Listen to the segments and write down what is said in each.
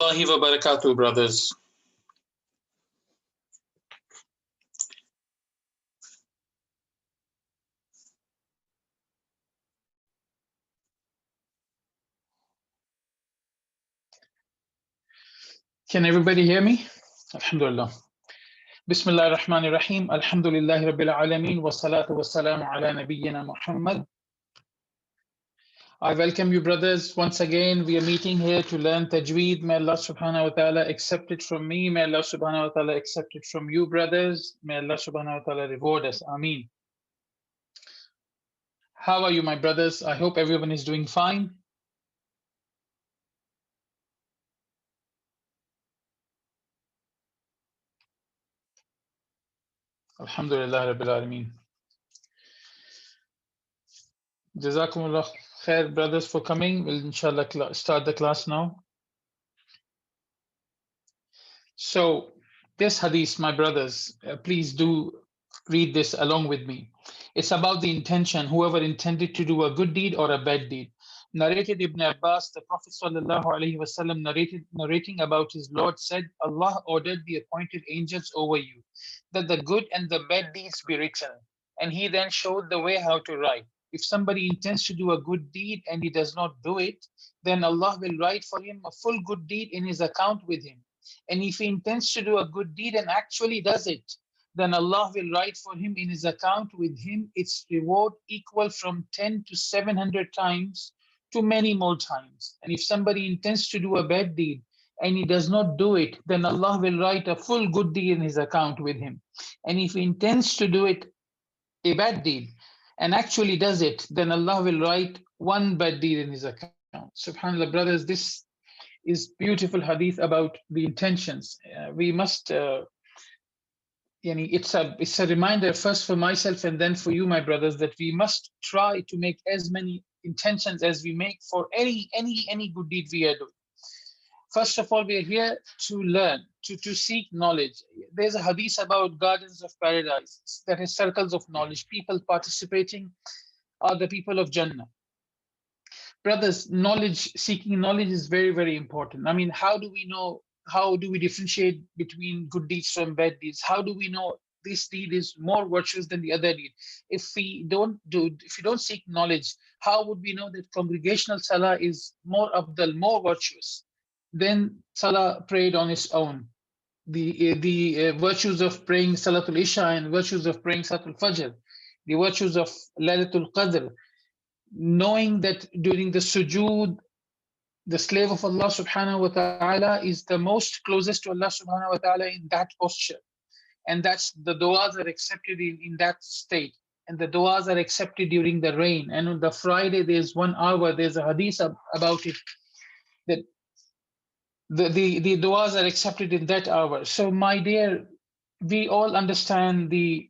wa barakatuh, brothers. Can everybody hear me? Alhamdulillah. Bismillah ar-Rahman ar-Rahim. Alhamdulillahi Rabbil Alameen. Wa salatu wa salamu ala nabiyyina Muhammad. I welcome you, brothers. Once again, we are meeting here to learn Tajweed. May Allah subhanahu wa ta'ala accept it from me. May Allah subhanahu wa ta'ala accept it from you, brothers. May Allah subhanahu wa ta'ala reward us. Ameen. How are you, my brothers? I hope everyone is doing fine. Alhamdulillah Rabbil Alameen. Jazakumullah khair, brothers, for coming. We'll inshallah start the class now. So this hadith, my brothers, please do read this along with me. It's about the intention, whoever intended to do a good deed or a bad deed. Narrated Ibn Abbas, the Prophet ﷺ narrating about his Lord said, Allah ordered the appointed angels over you, that the good and the bad deeds be written. And he then showed the way how to write. If somebody intends to do a good deed and he does not do it, then Allah will write for him a full good deed in his account with him. And if he intends to do a good deed and actually does it, then Allah will write for him in his account with him its reward equal from 10 to 700 times to many more times. And if somebody intends to do a bad deed and he does not do it, then Allah will write a full good deed in his account with him. And if he intends to do it, a bad deed, and actually does it, then Allah will write one bad deed in his account. SubhanAllah, brothers, this is beautiful hadith about the intentions. We must it's a reminder first for myself and then for you, my brothers, that we must try to make as many intentions as we make for any good deed we are doing. First of all, we are here to learn, to seek knowledge. There's a hadith about gardens of paradise, that is circles of knowledge. People participating are the people of Jannah. Brothers, seeking knowledge is very, very important. I mean, how do we know? How do we differentiate between good deeds from bad deeds? How do we know this deed is more virtuous than the other deed? If we don't seek knowledge, how would we know that congregational salah is more abdal, more virtuous than salah prayed on its own? The virtues of praying Salatul Isha and virtues of praying Salatul Fajr, the virtues of Laylatul Qadr, knowing that during the sujood, the slave of Allah subhanahu wa ta'ala is the most closest to Allah subhanahu wa ta'ala in that posture. And that's the du'as are accepted in that state. And the du'as are accepted during the rain. And on the Friday, there's 1 hour, there's a hadith about it, that the du'as are accepted in that hour. So my dear, we all understand the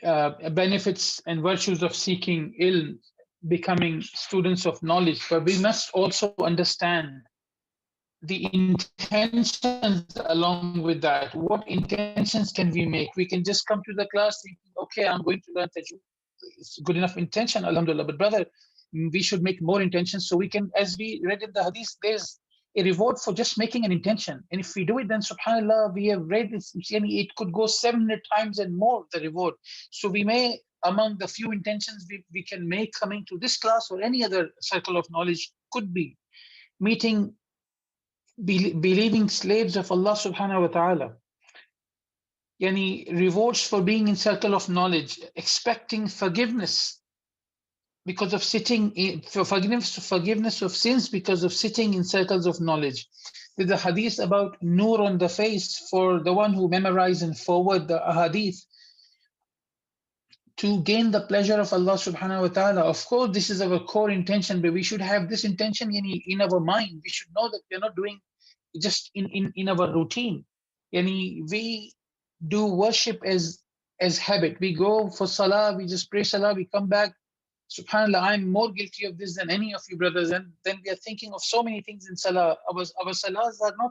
benefits and virtues of seeking ilm, becoming students of knowledge, but we must also understand the intentions along with that. What intentions can we make? We can just come to the class thinking, okay, I'm going to learn Tajweed. It's good enough intention, alhamdulillah. But brother, we should make more intentions so we can, as we read in the hadith, there's a reward for just making an intention. And if we do it, then subhanAllah, we have read this, it could go 700 times and more, the reward. So we may, among the few intentions we can make coming to this class or any other circle of knowledge, could be meeting believing slaves of Allah subhanahu wa ta'ala. Rewards for being in circle of knowledge, expecting forgiveness because of forgiveness of sins because of sitting in circles of knowledge. There's a hadith about nur on the face for the one who memorize and forward the hadith to gain the pleasure of Allah subhanahu wa ta'ala. Of course, this is our core intention, but we should have this intention in our mind. We should know that we're not doing just in our routine. We do worship as habit. We go for salah, we just pray salah, we come back. SubhanAllah, I'm more guilty of this than any of you brothers. And then we are thinking of so many things in salah. Our salahs are not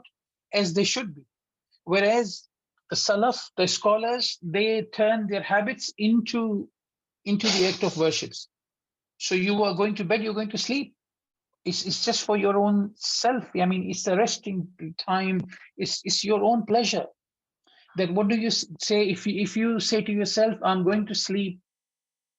as they should be. Whereas the Salaf, the scholars, they turn their habits into the act of worships. So you are going to bed, you're going to sleep. it's just for your own self. I mean, it's a resting time. It's your own pleasure. That what do you say if you say to yourself, I'm going to sleep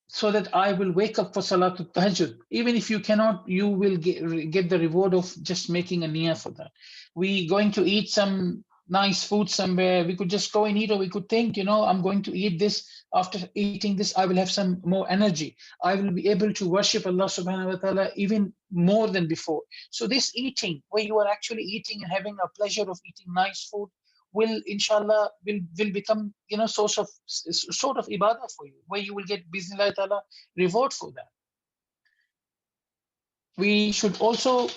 so that I will wake up for Salatul Tahajjud. Even if you cannot, you will get the reward of just making a niyyah for that. We going to eat some nice food somewhere. We could just go and eat, or we could think, I'm going to eat this. After eating this, I will have some more energy. I will be able to worship Allah subhanahu wa ta'ala even more than before. So this eating, where you are actually eating and having a pleasure of eating nice food, will inshallah will become source of sort of ibadah for you, where you will get bismillah ta'ala reward for that. We should also,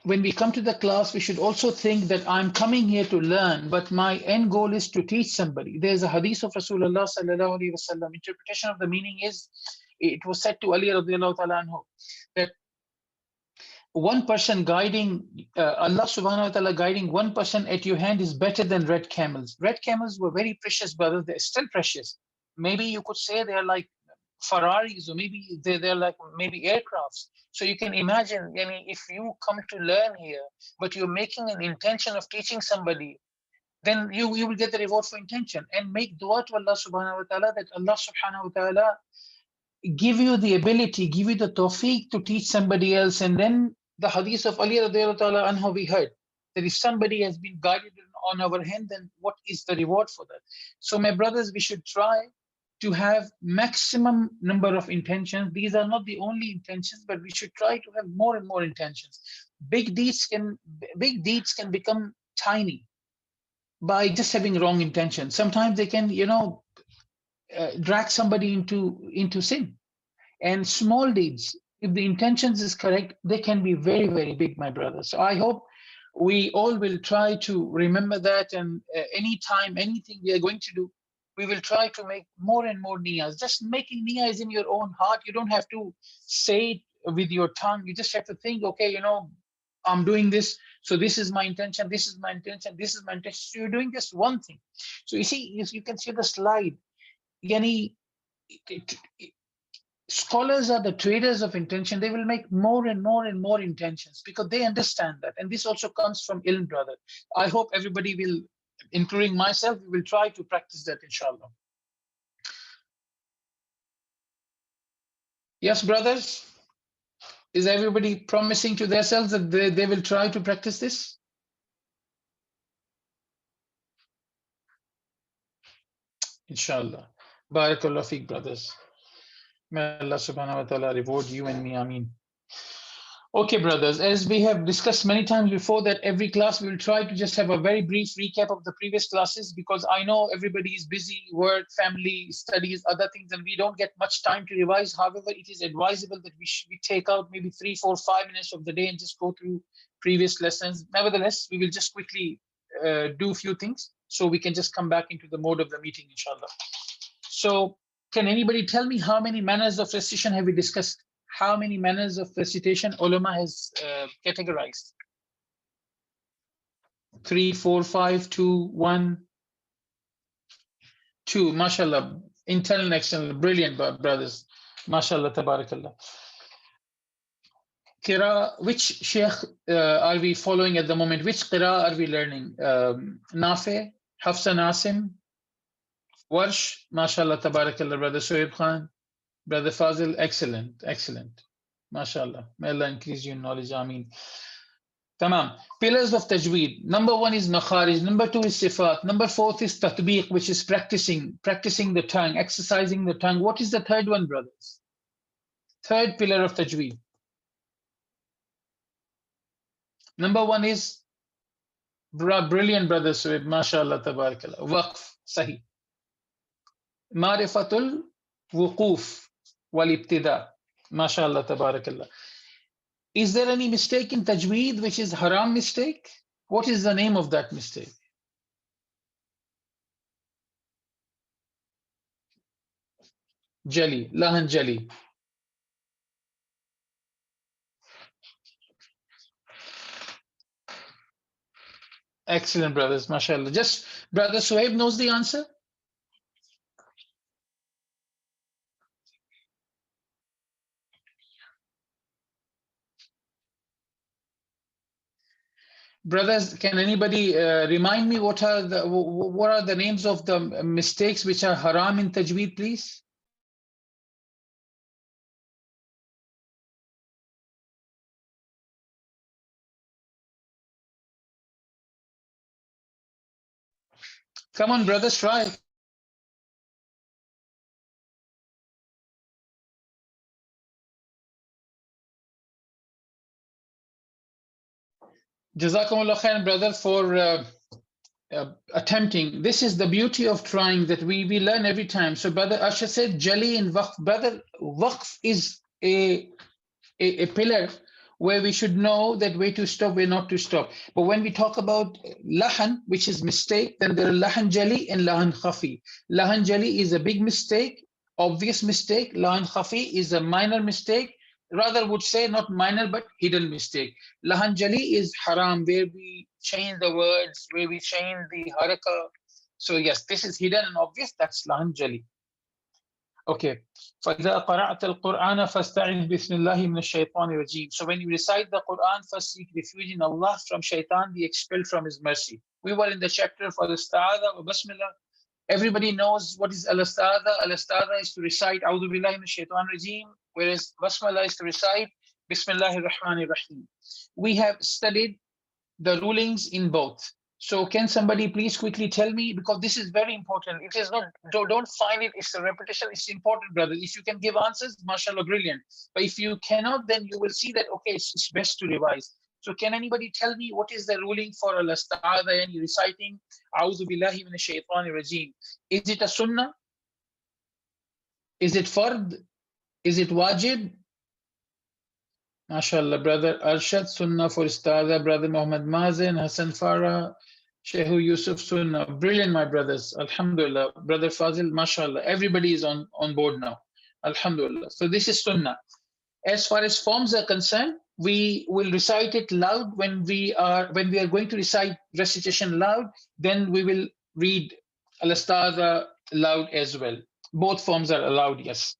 when we come to the class, we should also think that I'm coming here to learn, but my end goal is to teach somebody. There's a hadith of Rasulullah sallallahu alaihi wasallam. Interpretation of the meaning is, it was said to Ali radiallahu ta'ala anhu, that one person guiding, Allah subhanahu wa ta'ala guiding one person at your hand is better than red camels. Red camels were very precious, brothers. They're still precious. Maybe you could say they're like Ferraris, or maybe they're like maybe aircrafts. So you can imagine, if you come to learn here, but you're making an intention of teaching somebody, then you will get the reward for intention. And make dua to Allah subhanahu wa ta'ala, that Allah subhanahu wa ta'ala give you the ability, give you the tawfiq to teach somebody else. And then the hadith of Ali radiallahu ta'ala anhu, we heard that if somebody has been guided on our hand, then what is the reward for that? So my brothers, we should try to have maximum number of intentions. These are not the only intentions, but we should try to have more and more intentions. Big deeds can become tiny by just having wrong intentions. Sometimes they can, drag somebody into sin. And small deeds, if the intentions is correct, they can be very, very big, my brothers. So I hope we all will try to remember that. And anytime, anything we are going to do, we will try to make more and more niyas. Just making niyas in your own heart. You don't have to say it with your tongue. You just have to think, okay, I'm doing this. So this is my intention. This is my intention. This is my intention. So you're doing just one thing. So you see, you can see the slide. Yani, scholars are the traders of intention. They will make more and more and more intentions because they understand that. And this also comes from ilm, brother. I hope everybody will, including myself, we will try to practice that, inshallah. Yes, brothers? Is everybody promising to themselves that they will try to practice this? Inshallah. Barakallah feek, brothers. May Allah subhanahu wa ta'ala reward you and me. Ameen. Okay, brothers, as we have discussed many times before, that every class we will try to just have a very brief recap of the previous classes, because I know everybody is busy, work, family, studies, other things, and we don't get much time to revise. However, it is advisable that we take out maybe 3, 4, 5 minutes of the day and just go through previous lessons. Nevertheless, we will just quickly do a few things so we can just come back into the mode of the meeting, inshallah. So can anybody tell me how many manners of recitation have we discussed? How many manners of recitation ulama has categorized? 3, 4, 5, 2, 1, 2. Mashallah. Internal and external. Brilliant, brothers. Mashallah, tabarakallah. Qira, which sheikh are we following at the moment? Which qira are we learning? Nafi, Hafsa Nasim, Warsh, mashallah, tabarakallah, brother Shoaib Khan, brother Fazil, excellent, excellent. Mashallah. May Allah increase you in knowledge. Ameen. Tamam. Pillars of Tajweed. Number 1 is Makharij. Number 2 is Sifat. Number 4 is Tatbiq, which is practicing the tongue, exercising the tongue. What is the third one, brothers? Third pillar of Tajweed. Number 1 is brilliant, brother Suhaib. MashaAllah, tabarakallah. Waqf, Sahih. Marifatul Wuquf wal Ibtida. MashaAllah, tabarakallah. Is there any mistake in Tajweed which is haram mistake? What is the name of that mistake? Jali, Lahan Jali. Excellent, brothers, mashallah. Just brother Suhaib knows the answer? Brothers, can anybody remind me what are the names of the mistakes which are haram in Tajweed, please? Come on, brothers, try. Jazakumullah khair, brother, for attempting. This is the beauty of trying, that we learn every time. So brother Asha said jali and waqf. Brother, waqf is a pillar where we should know that where to stop, where not to stop. But when we talk about lahan, which is mistake, then there are lahan jali and lahan khafi. Lahan jali is a big mistake, obvious mistake. Lahan khafi is a minor mistake, rather would say not minor but hidden mistake. Lahan jali is haram, where we change the words, where we change the haraka. So yes, this is hidden and obvious, that's lahan jali. Okay. فَإِذَا قَرَأْتَ الْقُرْآنَ فَاسْتَعِذْ بِسْمِ اللَّهِ مِنَ الشَّيْطَانِ الرَّجِيمِ. So when you recite the Quran, first seek refuge in Allah from shaitan, be expelled from his mercy. We were in the chapter for the Istihada or Basmala. Everybody knows what is Al-Istihada. Al-Istihada is to recite A'udhu Billahi Minash Shaitanir Rajeem, whereas Basmala is to recite Bismillahir Rahmanir Rahim. We have studied the rulings in both. So can somebody please quickly tell me, because this is very important. It is not, don't find it, it's a repetition, it's important, brother. If you can give answers, mashallah, brilliant. But if you cannot, then you will see that, okay, it's best to revise. So can anybody tell me what is the ruling for al-ista'adha and reciting A'udhu Billahi Minash Shaitanir Rajeem? Is it a sunnah? Is it fard? Is it wajib? MashaAllah, brother Arshad Sunnah for Istada, brother Muhammad Mazen, Hassan Farah, Shehu Yusuf Sunnah. Brilliant, my brothers. Alhamdulillah. Brother Fazil, MashaAllah. Everybody is on board now. Alhamdulillah. So this is Sunnah. As far as forms are concerned, we will recite it loud when we are going to recite recitation loud, then we will read Al-Istada loud as well. Both forms are allowed, yes.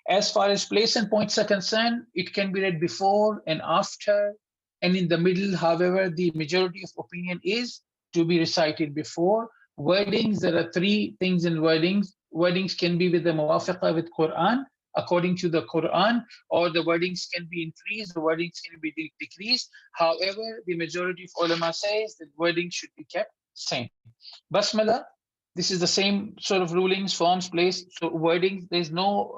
As far as place and points are concerned, it can be read before and after and in the middle. However, the majority of opinion is to be recited before. Wordings, there are three things in wordings. Wordings can be with the muwafiqah with Quran, according to the Quran, or the wordings can be increased, the wordings can be decreased. However, the majority of ulama says that wording should be kept same. Basmala, this is the same sort of rulings, forms, place. So wordings, there's no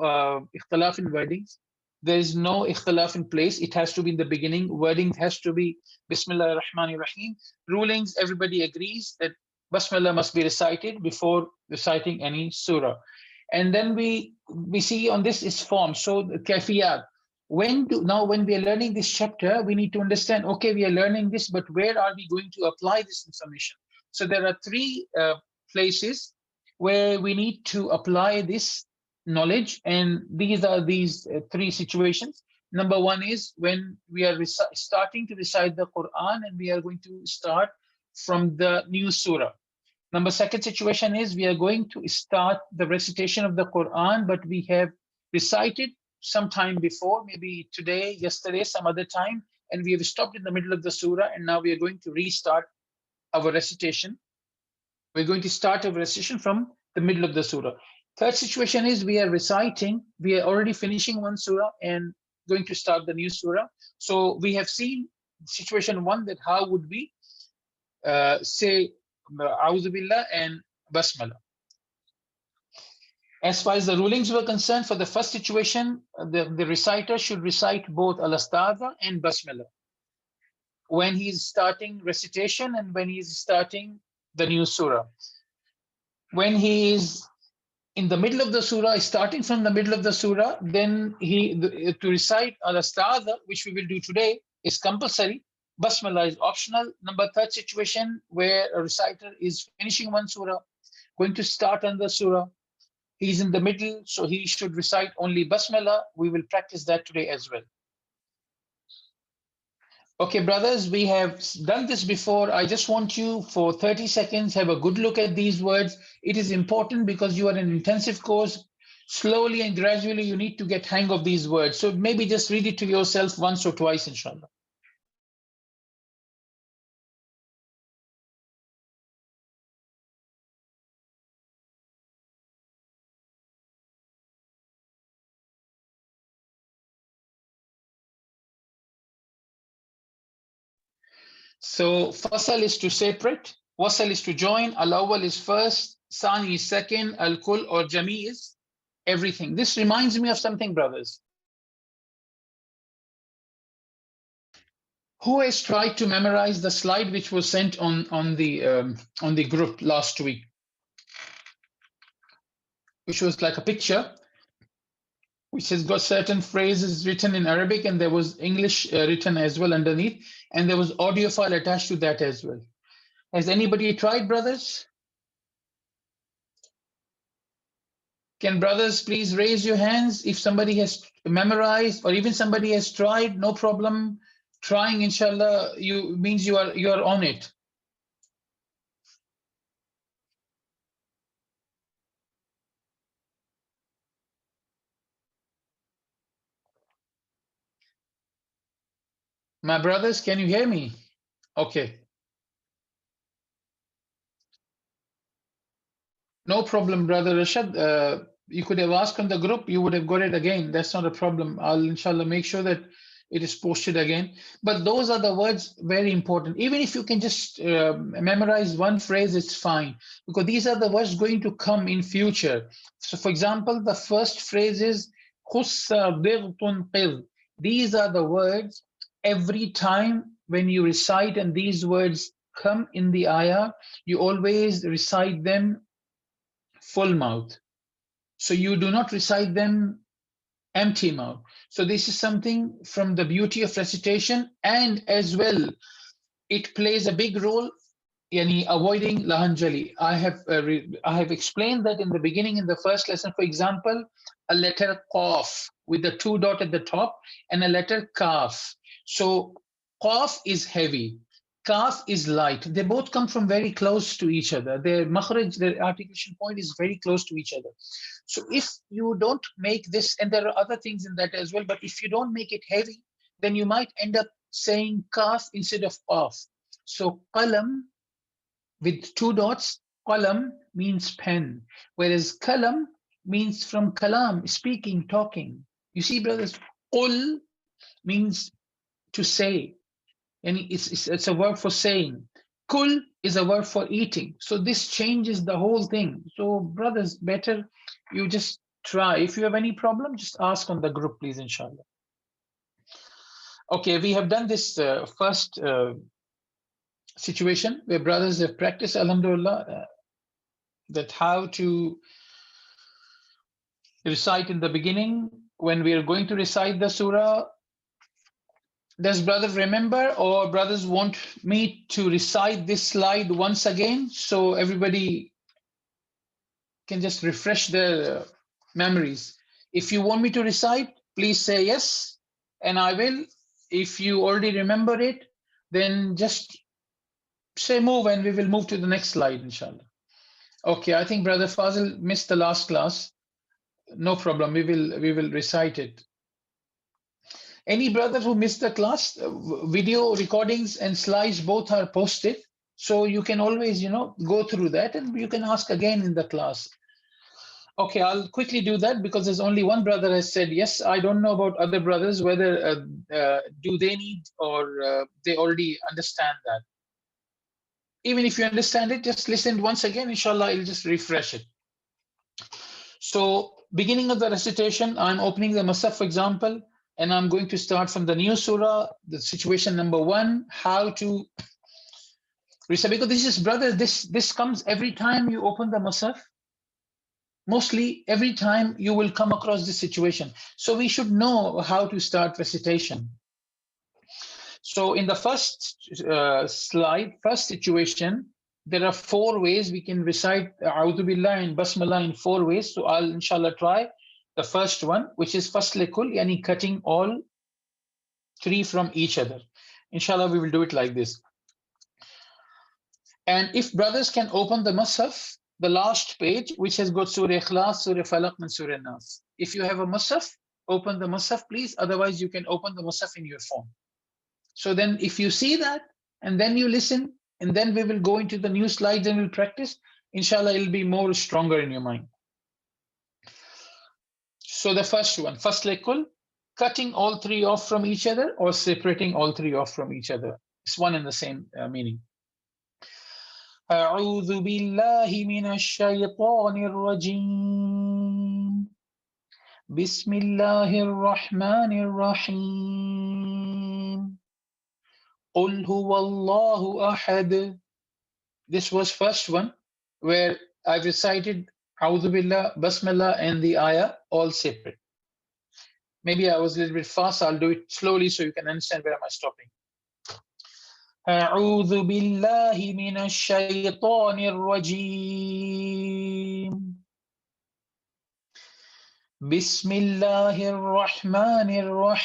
ikhtilaf in wordings. There is no ikhtilaf in place. It has to be in the beginning. Wording has to be Bismillah ar-Rahman rahim. Rulings, everybody agrees that Basmala must be recited before reciting any surah. And then we see on this is form. So the kafiyat. Now when we are learning this chapter, we need to understand, okay, we are learning this, but where are we going to apply this information? So there are three places where we need to apply this knowledge, and these are these three situations. Number one is when we are starting to recite the Quran and we are going to start from the new surah. Number second situation is we are going to start the recitation of the Quran, but we have recited some time before, maybe today, yesterday, some other time, and we have stopped in the middle of the surah, and now we are going to restart our recitation. We're going to start a recitation from the middle of the surah. Third situation is we are reciting, we are already finishing one surah and going to start the new surah. So we have seen situation one, that how would we say A'udhu Billah and Basmala. As far as the rulings were concerned, for the first situation, the reciter should recite both Al-Istihada and Basmala when he's starting recitation and when he's starting the new surah. When he is in the middle of the surah, starting from the middle of the surah, then to recite Al-Istihada, which we will do today, is compulsory. Basmala is optional. Number third situation, where a reciter is finishing one surah, going to start another surah. He's in the middle, so he should recite only Basmala. We will practice that today as well. Okay, brothers, we have done this before. I just want you for 30 seconds, have a good look at these words. It is important because you are in an intensive course. Slowly and gradually, you need to get hang of these words. So maybe just read it to yourself once or twice, inshallah. So fasal is to separate, wasal is to join, al-awwal is first, sani is second, al-kul or jami is everything. This reminds me of something, brothers. Who has tried to memorize the slide which was sent on the group last week, which was like a picture which has got certain phrases written in Arabic, and there was English written as well underneath, and there was audio file attached to that as well. Has anybody tried, brothers? Can brothers please raise your hands if somebody has memorized, or even somebody has tried? No problem. Trying, inshallah, you means you are on it. My brothers, can you hear me? Okay. No problem, brother Rashad. You could have asked on the group, you would have got it again. That's not a problem. I'll inshallah make sure that it is posted again. But those are the words very important. Even if you can just memorize one phrase, it's fine, because these are the words going to come in future. So for example, the first phrase is "Khussa bightunqidh." These are the words every time when you recite and these words come in the ayah, you always recite them full mouth. So you do not recite them empty mouth. So this is something from the beauty of recitation, and as well, it plays a big role in avoiding lahanjali. I have explained that in the beginning in the first lesson. For example, a letter qaf with the two dot at the top and a letter kaf. So qaf is heavy, kaf is light. They both come from very close to each other. Their makharij, their articulation point is very close to each other. So if you don't make this, and there are other things in that as well, but if you don't make it heavy, then you might end up saying kaf instead of qaf. So qalam with two dots, qalam means pen, whereas kalam means from kalam, speaking, talking. You see, brothers, qul means to say, and it's a word for saying. Kul is a word for eating. So this changes the whole thing. So brothers, better you just try. If you have any problem, just ask on the group, please, inshallah. Okay, we have done this first situation where brothers have practiced, alhamdulillah, that how to recite in the beginning. When we are going to recite the surah, does brother remember, or brothers want me to recite this slide once again so everybody can just refresh their memories? If you want me to recite, please say yes, and I will. If you already remember it, then just say move and we will move to the next slide, inshallah. Okay, I think brother Fazil missed the last class. No problem, we will recite it. Any brother who missed the class, video recordings and slides both are posted. So you can always, go through that and you can ask again in the class. Okay, I'll quickly do that because there's only one brother has said yes. I don't know about other brothers, whether do they need or they already understand that. Even if you understand it, just listen once again, inshallah, it'll just refresh it. So beginning of the recitation, I'm opening the Musaf, for example, and I'm going to start from the new surah, the situation number 1, how to recite. Because this is, brother, this comes every time you open the Musaf. Mostly every time you will come across this situation. So we should know how to start recitation. So in the first slide, first situation, there are 4 ways we can recite A'udhu Billah and Basmala in 4 ways. So I'll inshallah try the first one, which is Faslikul, yani cutting all 3 from each other. Inshallah, we will do it like this. And if brothers can open the Musaf, the last page, which has got Surah Ikhlas, Surah Falaq, and Surah Nas. If you have a Musaf, open the Musaf, please. Otherwise, you can open the Musaf in your phone. So then if you see that, and then you listen, and then we will go into the new slides and we'll practice, inshallah, it'll be more stronger in your mind. So the first one, Faslikul, cutting all 3 off from each other or separating all 3 off from each other. It's one and the same meaning. أعوذ بالله من الشيطان الرجيم بسم الله الرحمن الرحيم قل هو الله أحد. This was first one where I recited A'udhu Billah, Basmala, and the ayah all separate. Maybe I was a little bit fast. I'll do it slowly so you can understand where am I stopping. أعوذ بالله من الشيطان الرجيم بسم الله الرحمن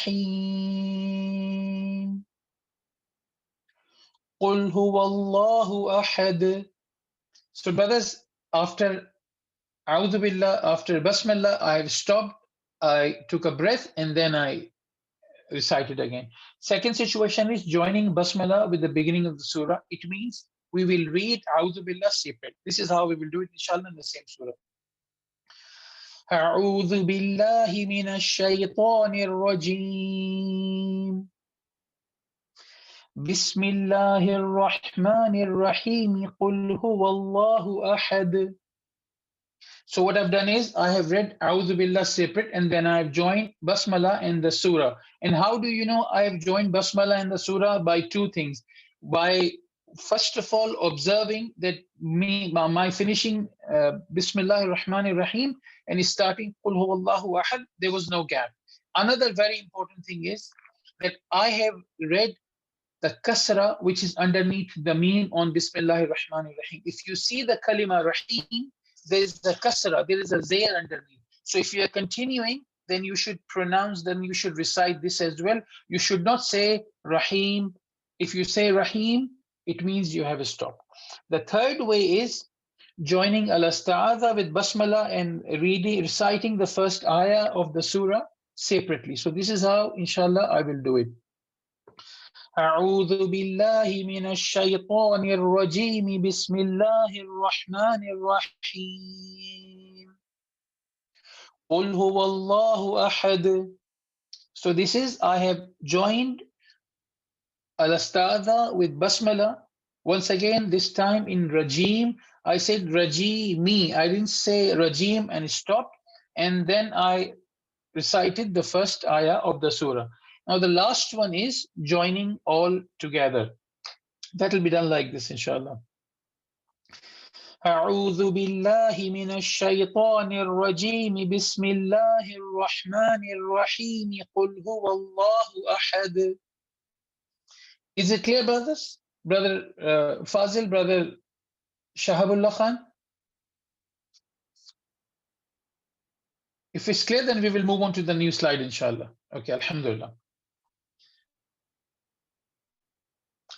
الرحيم قل هو الله أحد. So brothers, after A'udhu Billah, after Basmala, I stopped, I took a breath, and then I recited again. Second situation is joining Basmala with the beginning of the surah. It means we will read A'udhu Billah separate. This is how we will do it, inshallah, in the same surah. أعوذ بالله من الشيطان الرجيم بسم الله الرحمن الرحيم قل هو الله أحد. So what I've done is I have read A'udhu Billah separate and then I've joined Basmala and the surah. And how do you know I have joined Basmala and the surah? By two things. By first of all observing that my finishing Bismillah ar-Rahman ar-Rahim and starting Qul Huwallahu Ahad, there was no gap. Another very important thing is that I have read the kasra which is underneath the meme on Bismillah ar-Rahman ar-Rahim. If you see the kalima Rahim, there is the kasra, there is a zair underneath. So if you are continuing, then you should pronounce, then you should recite this as well. You should not say Rahim. If you say Rahim, it means you have a stop. The third way is joining al-Istihada with Basmala and reciting the first ayah of the surah separately. So this is how, inshallah, I will do it. أعوذ بالله من الشيطان الرجيم بسم الله الرحمن الرحيم قل هو الله أحد. So this is, I have joined al-Istihada with Basmala. Once again, this time in Rajim, I said Rajimi. I didn't say Rajim and stopped. And then I recited the first ayah of the surah. Now the last one is joining all together. That will be done like this, inshallah. أعوذ بالله من الشيطان الرجيم بسم الله الرحمن الرحيم قل هو الله أحد. Is it clear, brothers? Brother Fazil, brother Shahabullah Khan? If it's clear, then we will move on to the new slide, inshallah. Okay, alhamdulillah.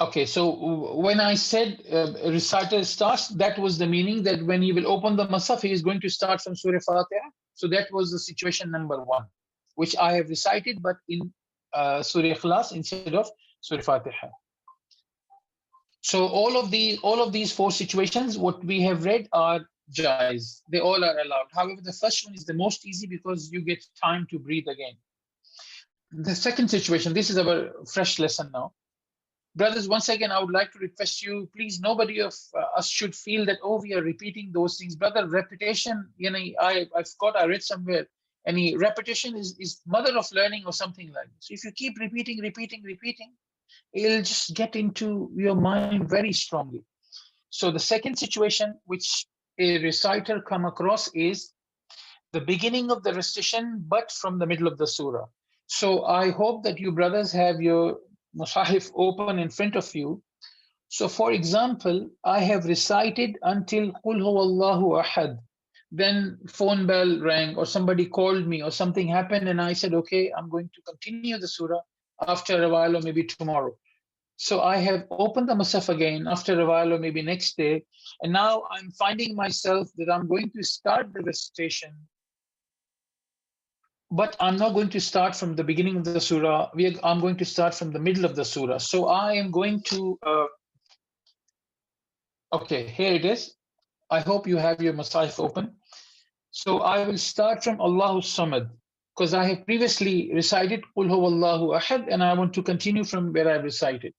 Okay, so when I said recital starts, that was the meaning that when he will open the Musaf, he is going to start from Surah Fatiha. So that was the situation number one, which I have recited, but in Surah Ikhlas instead of Surah Fatiha. So all of these four situations, what we have read are jaiz. They all are allowed. However, the first one is the most easy because you get time to breathe again. The second situation, this is our fresh lesson now. Brothers, once again, I would like to request you, please, nobody of us should feel that, oh, we are repeating those things. Brother, repetition, I forgot, I read somewhere, repetition is mother of learning or something like this. So if you keep repeating, it'll just get into your mind very strongly. So the second situation which a reciter come across is the beginning of the recitation, but from the middle of the surah. So I hope that you brothers have your Musahif open in front of you. So for example, I have recited until Qul Huwallahu Ahad. Then phone bell rang or somebody called me or something happened and I said, okay, I'm going to continue the surah after a while or maybe tomorrow. So I have opened the Musaf again after a while or maybe next day. And now I'm finding myself that I'm going to start the recitation, but I'm not going to start from the beginning of the surah. I'm going to start from the middle of the surah. So I am going to, okay, here it is. I hope you have your Musaf open. So I will start from Allahu Samad, because I have previously recited Qul Huwallahu Ahad, and I want to continue from where I recited.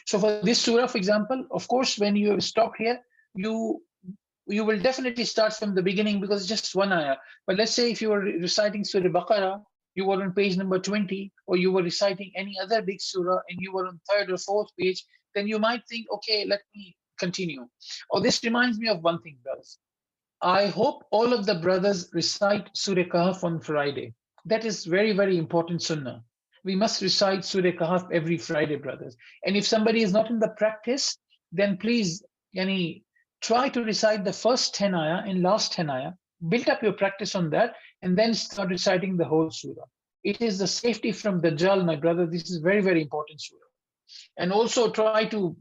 So for this surah, for example, of course, when you stop here, you you will definitely start from the beginning because it's just one ayah. But let's say if you were reciting Surah Baqarah, you were on page number 20, or you were reciting any other big surah and you were on third or fourth page, then you might think, okay, let me continue. Oh, this reminds me of one thing, brothers. I hope all of the brothers recite Surah Kahf on Friday. That is very, very important sunnah. We must recite Surah Kahf every Friday, brothers. And if somebody is not in the practice, then please, yani, try to recite the first 10 ayah and last 10 ayah. Build up your practice on that, and then start reciting the whole surah. It is the safety from Dajjal, my brother. This is very, very important surah. And also try to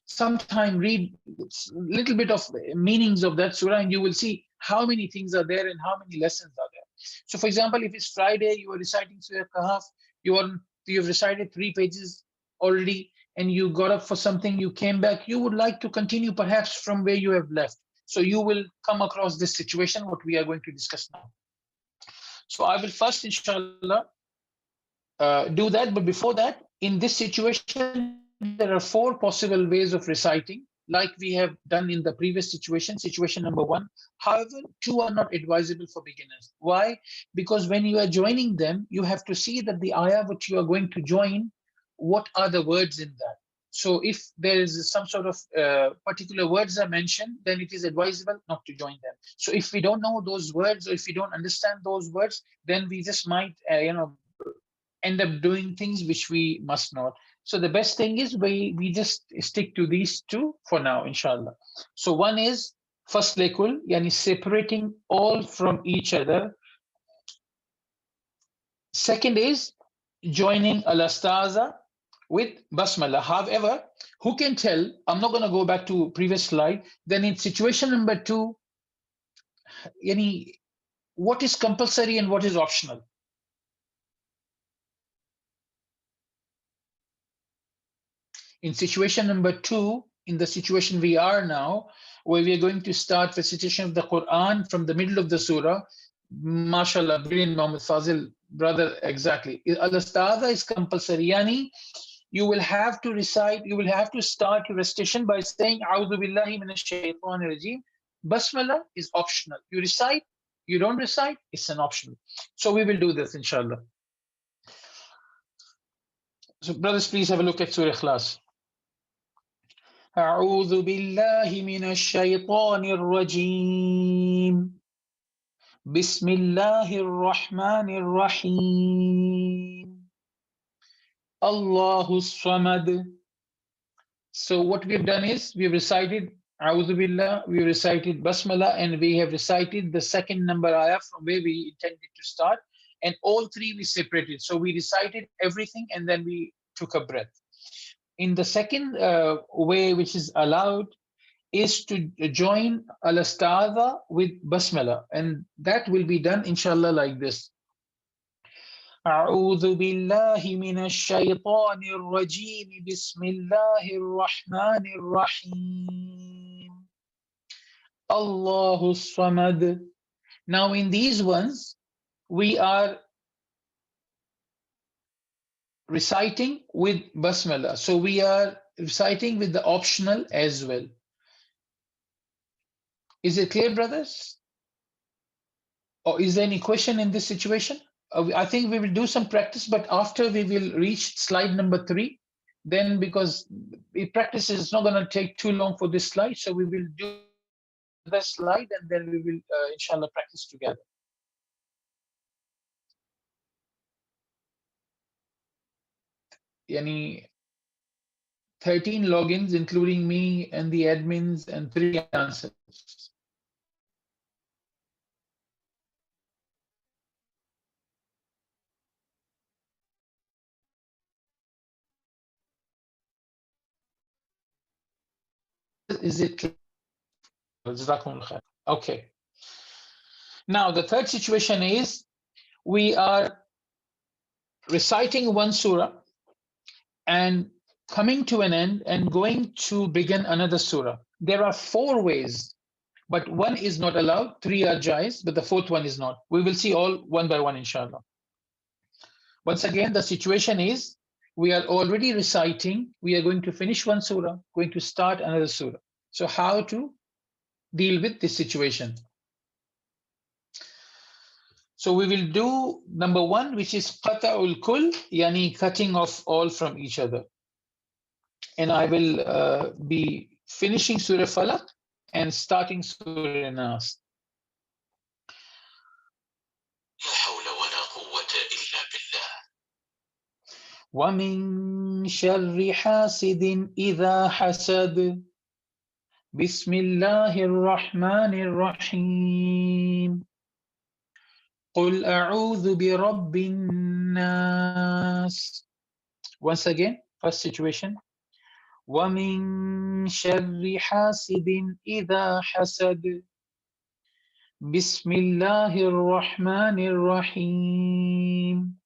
sometime read a little bit of meanings of that surah, and you will see how many things are there and how many lessons are there. So for example, if it's Friday, you are reciting Surah Kahf, you've recited 3 pages already, and you got up for something, you came back, you would like to continue perhaps from where you have left. So you will come across this situation, what we are going to discuss now. So I will first, inshallah, do that. But before that, in this situation, there are 4 possible ways of reciting, like we have done in the previous situation number 1. However, 2 are not advisable for beginners. Why? Because when you are joining them, you have to see that the ayah which you are going to join, what are the words in that. So if there is some sort of particular words are mentioned, then it is advisable not to join them. So if we don't know those words, or if we don't understand those words, then we just might, end up doing things which we must not. So the best thing is we just stick to these 2 for now, inshallah. So one is faslekul, yani separating all from each other. Second is joining al-astaza with basmala. However, who can tell? I'm not going to go back to previous slide. Then in situation number 2, yani what is compulsory and what is optional? In situation number 2, in the situation we are now, where we are going to start recitation of the Quran from the middle of the surah, mashallah, brilliant, Muhammad Fazil, brother, exactly. Al-Istada is compulsory. Yani, you will have to recite, you will have to start your recitation by saying, A'udhu billahi minash shaitanir rajim. Basmala is optional. You recite, you don't recite, it's an optional. So we will do this, inshallah. So brothers, please have a look at Surah Ikhlas. أعوذ بالله من الشيطان الرجيم بسم الله الرحمن الرحيم الله الصمد. So what we've done is we've recited أعوذ بالله, we recited Basmala, and we have recited the second number ayah from where we intended to start, and all 3 we separated. So we recited everything and then we took a breath. In the second way, which is allowed, is to join al-Istada with Basmala. And that will be done, inshallah, like this. أعوذ بالله من الشيطان الرجيم بسم الله الرحمن الرحيم الله الصمد. Now in these ones, we are reciting with Basmala. So we are reciting with the optional as well. Is it clear, brothers? Or is there any question in this situation? I think we will do some practice, but after we will reach slide number 3, then because practice is not going to take too long for this slide, so we will do the slide and then we will, inshallah, practice together. Yani 13 logins, including me and the admins, and 3 answers. Is it clear? Okay. Now, the third situation is we are reciting one surah and coming to an end and going to begin another surah. There are 4 ways, but 1 is not allowed, 3 are jais, but the 4th one is not. We will see all one by one, inshallah. Once again, the situation is We are already reciting. We are going to finish one surah, going to start another surah. So how to deal with this situation? So we will do number one, which is qata'ul kull, yani cutting off all from each other. And I will be finishing Surah Falaq and starting Surah Nas. وَمِن شَرِّ حَاسِدٍ إِذَا حَسَدَ بسم الله الرحمن الرحيم قل أعوذ برب الناس. Once again, first situation. وَمِن شَرِّ حَاسِدٍ إِذَا حَسَدَ بسم الله الرحمن الرحيم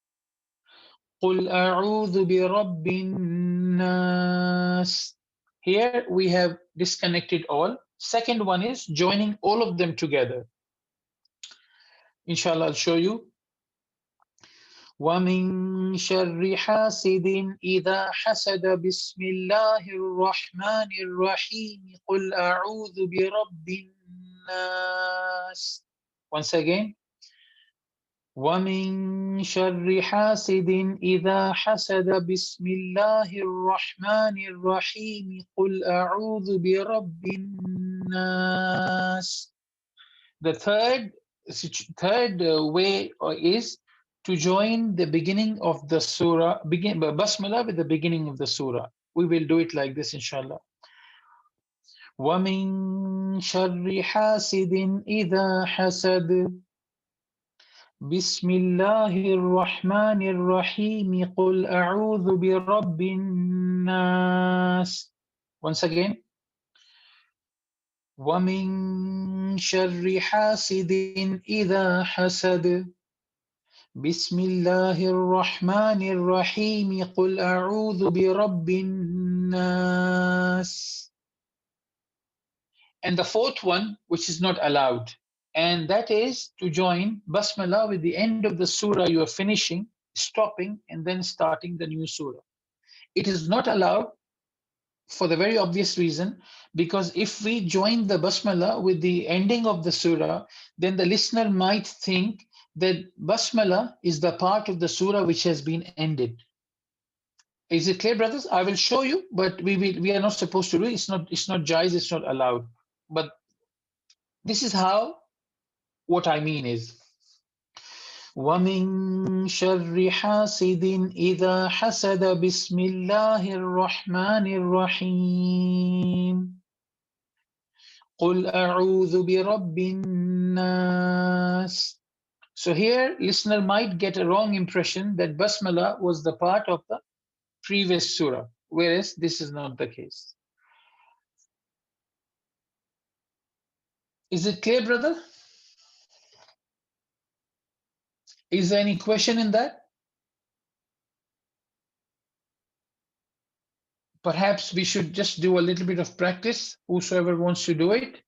قل أعوذ برب الناس. Here we have disconnected all. Second one is joining all of them together. Inshallah, I'll show you. وَمِن شَرِّ حَاسِدٍ إِذَا حَسَدَ بِسْمِ اللَّهِ الرَّحْمَنِ الرَّحِيمِ قُلْ أَعُوذُ بِرَبِّ النَّاسِ. Once again. وَمِن شَرِّ حَاسِدٍ إِذَا حَسَدَ بِسْمِ اللَّهِ الرَّحْمَنِ الرَّحِيمِ قُلْ أَعُوذُ بِرَبِّ النَّاسِ. The third way is to join the beginning of the surah, basmala with the beginning of the surah. We will do it like this, inshallah. وَمِن شَرِّ حَاسِدٍ إِذَا حَسَدَ بسم الله الرحمن الرحيم قل أعوذ برب الناس. Once again. ومن شر حاسد إذا حسد بسم الله الرحمن الرحيم قل أعوذ برب الناس. And the fourth one, which is not allowed, and that is to join basmala with the end of the surah you are finishing, stopping, and then starting the new surah. It is not allowed for the very obvious reason, because if we join the basmala with the ending of the surah, then the listener might think that basmala is the part of the surah which has been ended. Is it clear, brothers? I will show you, but we are not supposed to do it. It's not jaiz, it's not allowed. But this is how, what I mean is, وَمِن شَرِّ حَاسِدٍ إِذَا حَسَدَ بِسْمِ اللَّهِ الرَّحْمَنِ الرَّحِيمِ قُلْ أَعُوذُ بِرَبِّ النَّاسِ. So here, listener might get a wrong impression that basmala was the part of the previous surah, whereas this is not the case. Is it clear, brother? Is there any question in that? Perhaps we should just do a little bit of practice, whosoever wants to do it.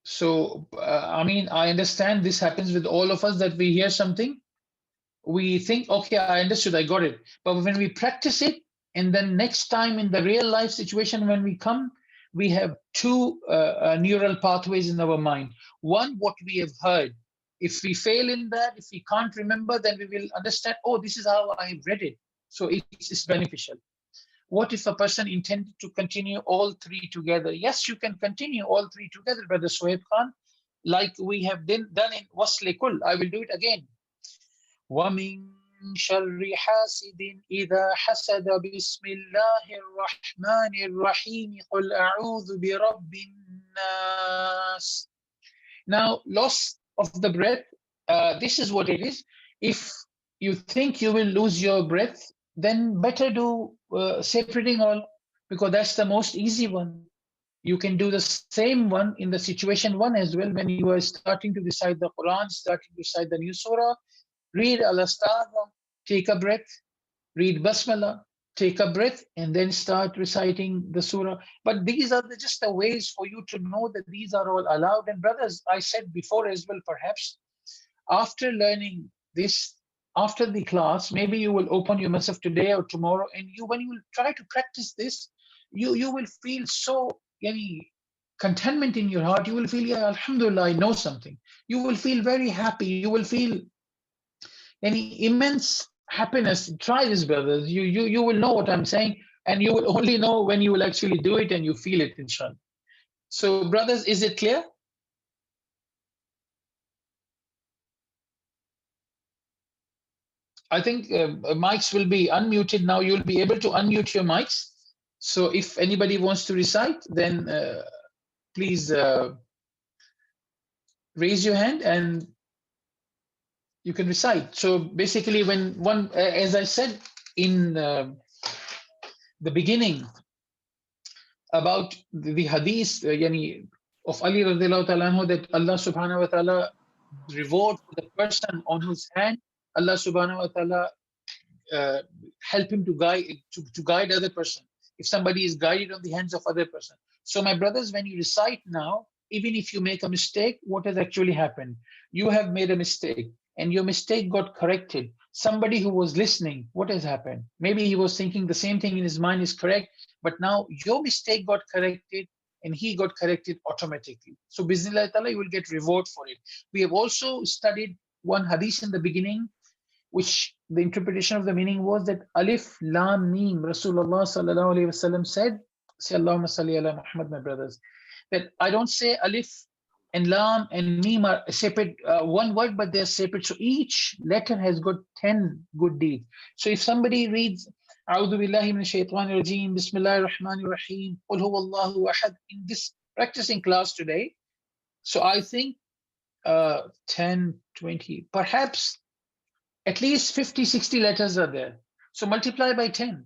So, I mean, I understand this happens with all of us, that we hear something, we think, okay, I understood, I got it. But when we practice it, and then next time in the real life situation, when we come, we have two neural pathways in our mind. One, what we have heard. If we fail in that, if we can't remember, then we will understand, oh, this is how I read it. So it's beneficial. What if a person intended to continue all three together? Yes, you can continue all three together, Brother Sohaib Khan, like we have done in Wasl Kul. I will do it again. وَمِن شَرِّ حَاسِدٍ إِذَا حَسَدَ بِسْمِ اللَّهِ الرَّحْمَنِ الرَّحِيمِ قُلْ أَعُوذُ بِرَبِّ النَّاسِ. Now, loss of the breath, this is what it is. If you think you will lose your breath, then better do separating all, because that's the most easy one. You can do the same one in the situation one as well, when you are starting to recite the Quran, starting to recite the new surah. Read al-Istihada, take a breath, read basmala, take a breath, and then start reciting the surah. But these are just the ways for you to know that these are all allowed. And brothers, I said before as well, perhaps, after learning this, after the class, maybe you will open your Musaf today or tomorrow, and when you will try to practice this, you will feel so yani, contentment in your heart. You will feel, yeah, Alhamdulillah, I know something. You will feel very happy. You will feel any immense happiness. Try this, brothers. You will know what I'm saying, and you will only know when you will actually do it and you feel it, inshallah. So, brothers, is it clear? I think mics will be unmuted now. You'll be able to unmute your mics. So if anybody wants to recite, then please raise your hand and you can recite. So basically, when one, as I said in the beginning about the hadith yani, of Ali radiallahu ta'ala anhu, that Allah subhanahu wa ta'ala reward the person on whose hand Allah subhanahu wa ta'ala help him to guide other person, if somebody is guided on the hands of other person. So my brothers, when you recite now, even if you make a mistake, what has actually happened? You have made a mistake and your mistake got corrected. Somebody who was listening, what has happened? Maybe he was thinking the same thing in his mind is correct, but now your mistake got corrected and he got corrected automatically. So bismillah ta'ala, you will get reward for it. We have also studied one hadith in the beginning, which the interpretation of the meaning was that Alif Lam Mim, Rasulullah sallallahu alaihi wasallam said, say Allahumma salli ala Muhammad, my brothers, that I don't say Alif and Lam and Mim are separate, one word, but they're separate. So each letter has got 10 good deeds. So if somebody reads A'udhu billahi minash shaitanir rajeem, Bismillahir Rahmanir Rahim, Qul huwallahu ahad, in this practicing class today, so I think 10, 20, perhaps at least 50, 60 letters are there. So multiply by 10.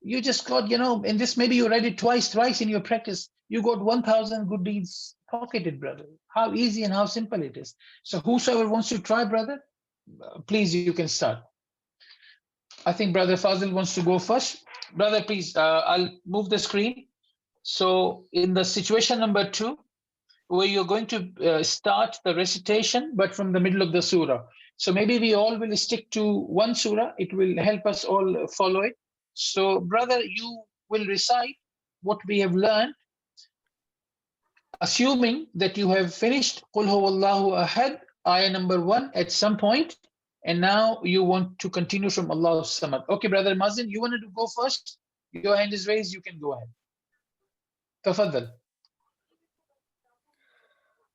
You just got, in this, maybe you read it twice, thrice in your practice. You got 1,000 good deeds pocketed, brother. How easy and how simple it is. So whosoever wants to try, brother, please, you can start. I think Brother Fazil wants to go first. Brother, please, I'll move the screen. So in the situation number 2, where you're going to start the recitation, but from the middle of the surah. So maybe we all will stick to one surah. It will help us all follow it. So brother, you will recite what we have learned, assuming that you have finished Qul huwallahu ahad, ayah number 1 at some point, and now you want to continue from Allahu Samad. Okay, Brother Mazin, you wanted to go first? Your hand is raised, you can go ahead. Tafaddal.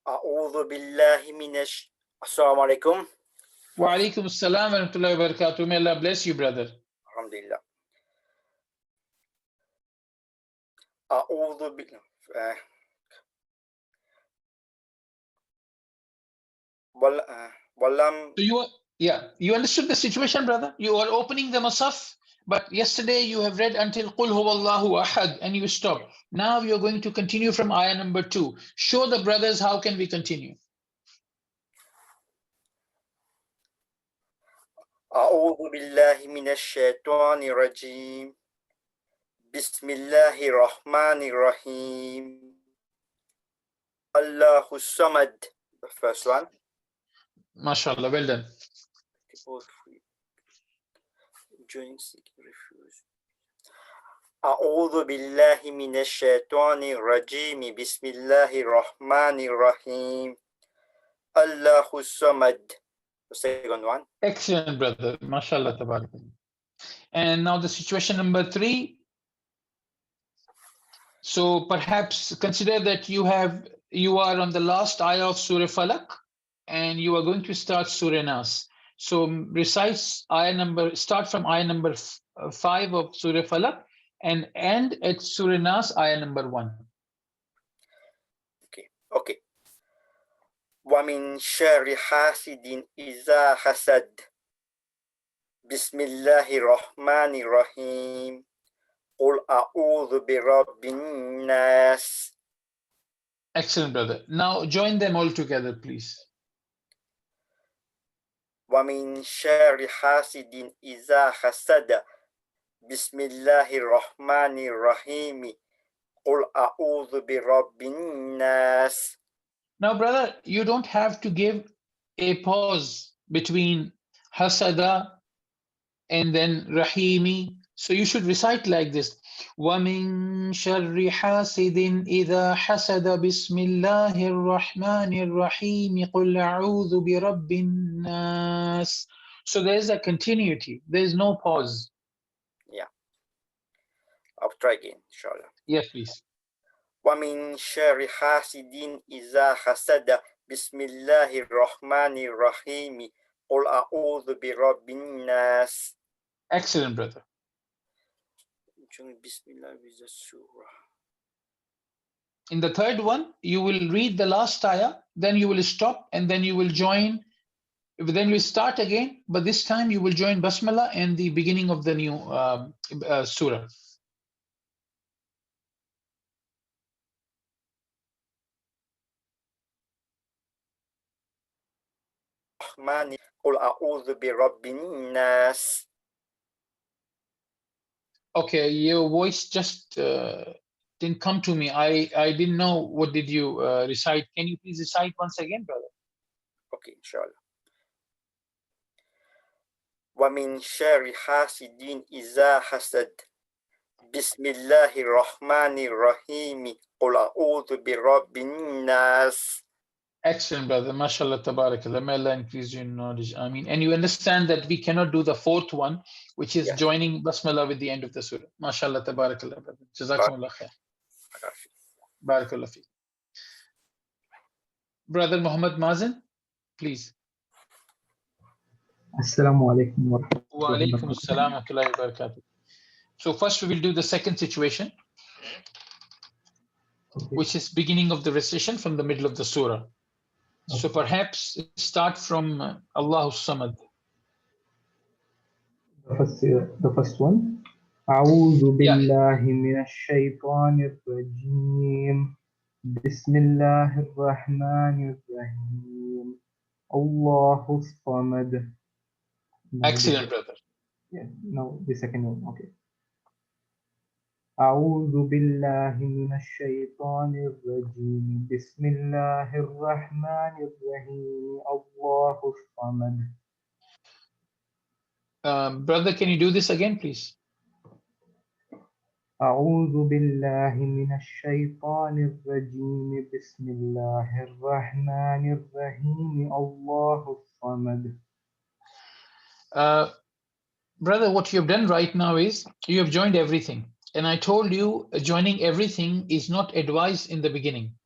A'udhu billahi minash. Assalamu alaikum. Wa alaikum assalam wa rahmatullahi wa barakatuh. May Allah bless you, brother. Alhamdulillah. A'udhu billahi. So you understood the situation, brother? You are opening the Musaf, but yesterday you have read until Qul huwallahu ahad and you stopped. Now you're going to continue from ayah number 2. Show the brothers how can we continue. A'udhu billahi minash shaitanir rajeem. Bismillahir Rahmanir Rahim. Allahu Samad. The first one. MashaAllah, well done. A'udhu billahi minash shaitanir rajeem. Bismillahir Rahmanir Rahim. Allahu Samad. The second one. Excellent, brother. MashaAllah, tabarakallah. And now the situation number 3. So perhaps consider that you are on the last ayah of Surah Falaq, and you are going to start Surah Nas. So start from ayah number 5 of Surah Falaq and end at Surah Nas, ayah number 1. Okay. وَمِن شَرِّ حَاسِدٍ إِذَا حَسَدَ. Bismillahir Rahmanir Rahim. Qul a'udhu bi rabbin nas. Excellent, brother. Now join them all together, please. وَمِن شَرِّ حَاسِدٍ إِذَا حَسَدَ. Bismillahir Rahmanir Rahim. Qul a'udhu bi rabbin nas. Now, brother, you don't have to give a pause between hasada, and then rahimi. So you should recite like this. وَمِن شَرِّ حَاسِدٍ إِذَا حَسَدَ بِسْمِ اللَّهِ الرَّحْمَنِ الرَّحِيمِ قُلْ أَعُوذُ بِرَبِّ النَّاسِ. So there is a continuity. There is no pause. Yeah, I'll try again, inshallah. Yes, please. وَمِن شَرِّ حَاسِدٍ إِذَا حَسَدَ بِسْمِ اللَّهِ الرَّحْمَنِ الرَّحِيمِ قُلْ أَعُوذُ بِرَبِّ النَّاسِ. Excellent, brother. Bismillah with the surah. In the third one, you will read the last ayah, then you will stop, and then you will join. Then you start again, but this time you will join basmala and the beginning of the new surah. الرحمن قُلْ أَعُوذُ بِرَبِّ النَّاسِ. Okay, your voice just didn't come to me. I didn't know what did you recite. Can you please recite once again, brother? Okay, inshallah. وَمِن شَرِّ حَاسِدٍ إِذَا حَسَدَ بِسْمِ اللَّهِ الرَّحْمَنِ الرَّحِيمِ قُلْ أَعُوذُ بِرَبِّ النَّاسِ. Excellent, brother. MashaAllah, tabarakallah. May Allah increase your knowledge. I mean, and you understand that we cannot do the fourth one, which is Yes. joining basmala with the end of the surah. MashaAllah, tabarakallah, brother. Jazakumullah khair. Barakallah fi. Brother Muhammad Mazen, please. Assalamu alaikum wa Wa rahmatullahi wa alaikum barakatuh. assalam wa rahmatullahi wa barakatuh. So first we will do the second situation, Okay. which is beginning of the recitation from the middle of the surah. So perhaps start from Allahu Samad. The first one. أعوذ Yeah, بالله من الشيطان الرجيم. بسم الله الرحمن الرحيم. الله الصمد. excellent, brother. Now the second one. Okay. أعوذ بالله من الشيطان الرجيم. بسم الله الرحمن الرحيم. الله الصمد. Brother, can you do this again, please? أعوذ بالله من الشيطان الرجيم. بسم الله الرحمن الرحيم. الله الصمد. Brother, what you have done right now is you have joined everything. And I told you joining everything is not advised in the beginning.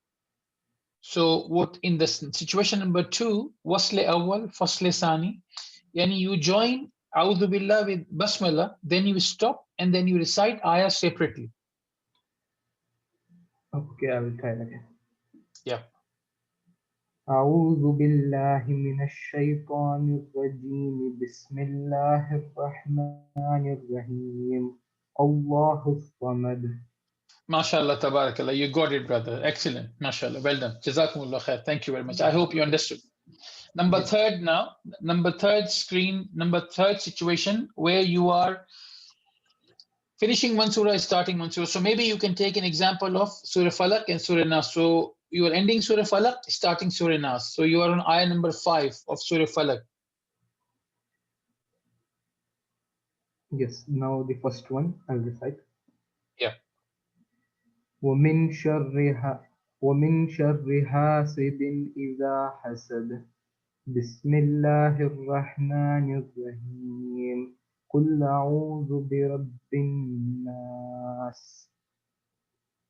So what in the situation number 2, wasle awal, fasle sani, yani you join A'udhu Billah with basmala, then you stop and then you recite ayah separately. Okay, I will try again. Yeah. أعوذ بالله من الشيطان الرجيم. بسم الله الرحمن الرحيم. الله الصمد. MashaAllah, tabarakallah. You got it, brother. Excellent. MashaAllah. Well done. Jazakumullah khair. Thank you very much. I hope you understood. Number Yes. third now, number third screen, number third situation where you are finishing one surah, starting one surah. So maybe you can take an example of Surah Falak and Surah Nas. So you are ending Surah Falak, starting Surah Nas. So you are on ayah number 5 of Surah Falak. Yes. Now the first one I will recite. Yeah. ومن شر حاسد إذا حسد. بسم الله الرحمن الرحيم. قل أعوذ برب الناس.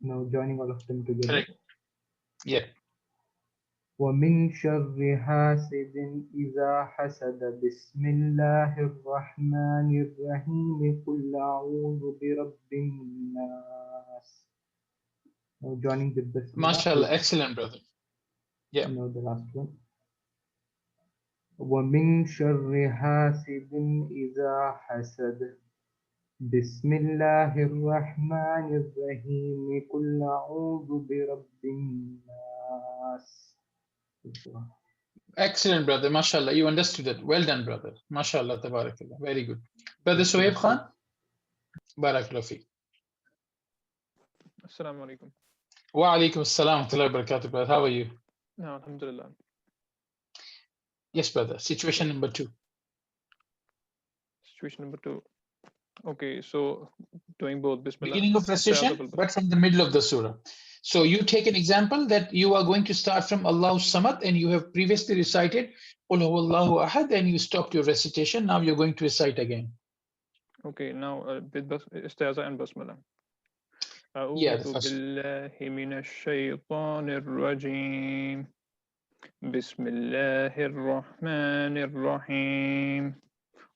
Now joining all of them together. Correct. Yeah. ومن شر حاسد إذا حسد. بسم الله الرحمن الرحيم. قل أعوذ برب الناس. Now joining with Bismillah. MashaAllah. Excellent, brother. Yeah. Now the last one. ومن شر حاسد إذا حسد. بسم الله الرحمن الرحيم. قل أعوذ برب الناس. Excellent, brother. MashaAllah. You understood it. Well done, brother. MashaAllah. Tabarakallah. Very good. Brother Sohaib Khan. Barakallah fi. Assalamu alaikum. Wa alaikum assalam wa rahmatullahi wa barakatuh, brother. How are you? No, alhamdulillah. Yes, brother. Situation number 2. Situation number 2. Okay, so doing both Bismillah. Beginning of recitation, but from the middle of the surah. So you take an example that you are going to start from Allahu Samad and you have previously recited Qul Huwallahu Ahad and you stopped your recitation. Now you're going to recite again. Okay, now with Istihada and Basmala. Yeah, the أعوذ first. بالله من الشيطان الرجيم بسم الله الرحمن الرحيم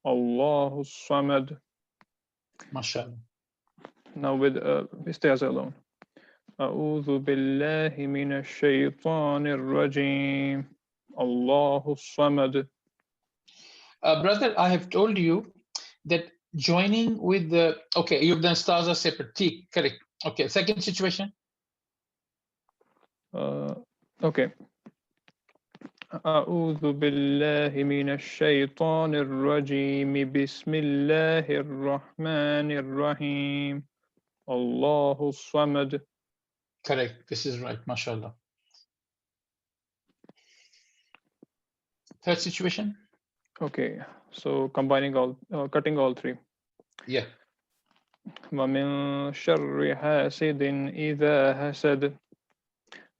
الله الصمد. MashaAllah. Now with Istihada alone. أعوذ بالله من الشيطان الرجيم الله الصمد. Brother, I have told you that joining with the, okay, you've done stars are separate. Correct. Okay, second situation. Okay. أعوذ بالله من الشيطان الرجيم بسم الله الرحمن الرحيم الله الصمد. Correct. This is right. MashaAllah. Third situation. Okay, so combining all, cutting all three. Yeah. ومن شر حاسد إذا حسد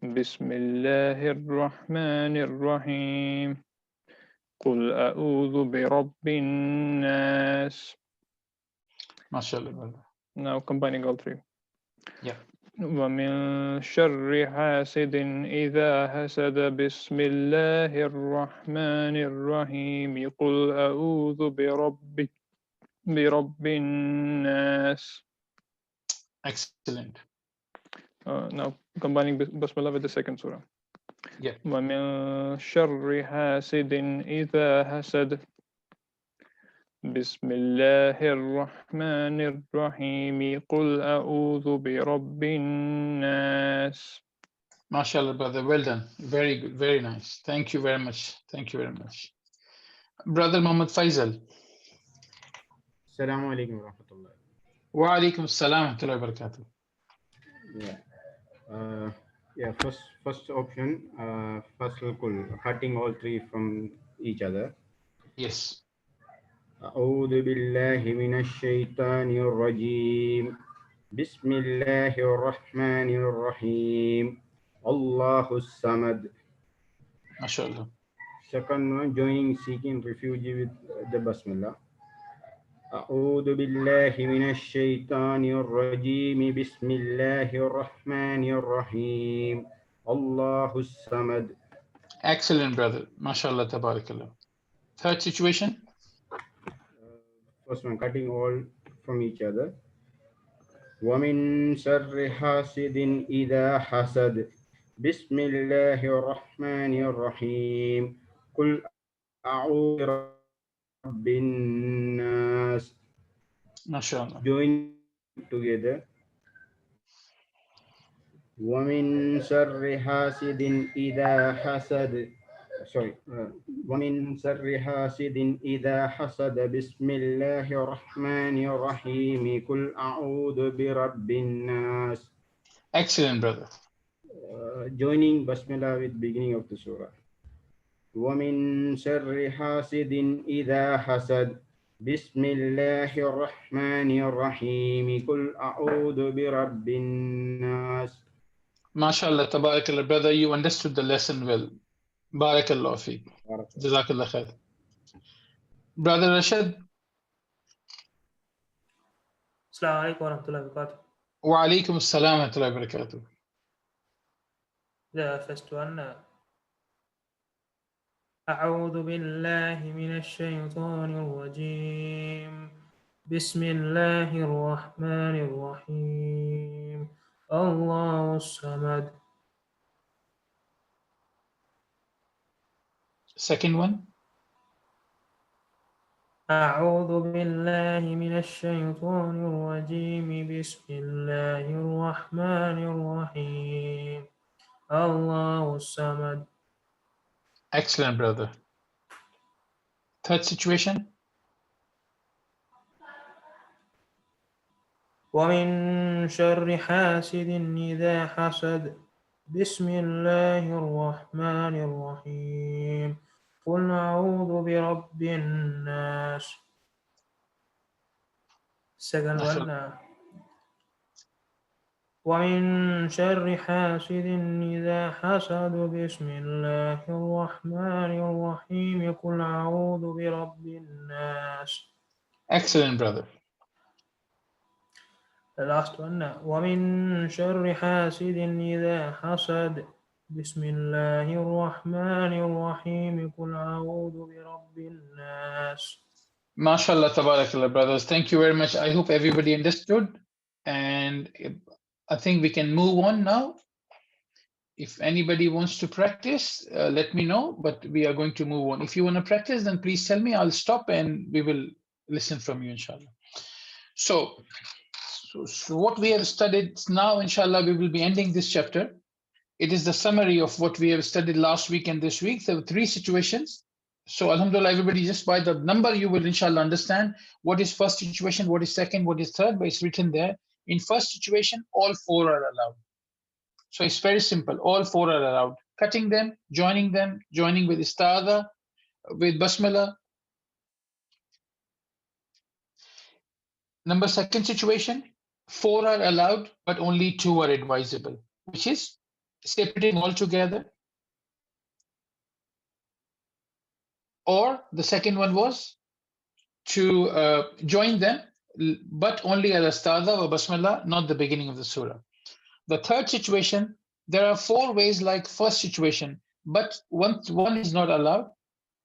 بسم الله الرحمن الرحيم قل أعوذ برب الناس. MashaAllah, brother. Now combining all three. Yeah. ومن شر حاسد إذا حسد بسم الله الرحمن الرحيم قل أعوذ برب الناس. Excellent. Now combining Basmala with the second surah. Yeah. ومن شر حاسد إذا حسد بسم الله الرحمن الرحيم قل أعوذ برب الناس. MashaAllah, brother. Well done. Very good. Very nice. Thank you very much. Thank you very much. Brother Muhammad Faisal. Assalamu alaikum wa rahmatullah. Wa alaikum assalam wa rahmatullahi wa barakatuh. Yeah. First option, Fasl Kul, cutting all three from each other. Yes. أعوذ بالله من الشيطان الرجيم بسم الله الرحمن الرحيم الله الصمد. MashaAllah. Second one, joining seeking refuge with the Basmala. أعوذ بالله من الشيطان الرجيم بسم الله الرحمن الرحيم الله الصمد. Excellent, brother. MashaAllah, tabarakallah. Third situation. First one, cutting all from each other. ومن شر حاسد إذا حسد بسم الله الرحمن الرحيم قل أعوذ برب الناس. MashaAllah. Join together. ومن شر حاسد إذا حسد ومن شر حاسد إذا حسد بسم الله الرحمن الرحيم قل أعوذ برب الناس. Excellent, brother. Joining Basmala with beginning of the surah. ومن شر حاسد إذا حسد بسم الله الرحمن الرحيم قل أعوذ برب الناس. MashaAllah, tabarakallah, brother. You understood the lesson well. Barakallah fi. Jazakallah khair. Brother Rashad. Assalamu alaikum wa rahmatullahi wa barakatuh. Wa alaikum assalam wa rahmatullahi wa barakatuh. The first one. أعوذ بالله من الشيطان الرجيم بسم الله الرحمن الرحيم الله الصمد. Second one. أعوذ بالله من الشيطان الرجيم بسم الله الرحمن الرحيم الله الصمد. Excellent, brother. Third situation. ومن شر حاسد إذا حسد بسم الله الرحمن الرحيم قل أعوذ برب الناس. Second one. ومن شر حاسد إذا حسد بسم الله الرحمن الرحيم قل أعوذ برب الناس. Excellent, brother. The last one. ومن شر حاسد إذا حسد بسم الله الرحمن الرحيم قل أعوذ برب الناس. MashaAllah, tabarakallah, brothers. Thank you very much. I hope everybody understood. And I think we can move on now. If anybody wants to practice, let me know, but we are going to move on. If you want to practice, then please tell me. I'll stop and we will listen from you, inshallah. So what we have studied now, inshallah, we will be ending this chapter. It is the summary of what we have studied last week and this week. There were 3 situations. So alhamdulillah, everybody, just by the number, you will inshallah understand what is first situation, what is second, what is third, but it's written there. In first situation, all 4 are allowed. So it's very simple. All 4 are allowed. Cutting them, joining with istihada, with basmala. Number second situation, 4 are allowed, but only 2 are advisable, which is separating all together. Or the second one was to join them, but only at istihada or basmala, not the beginning of the surah. The third situation, there are 4 ways like first situation, but one is not allowed,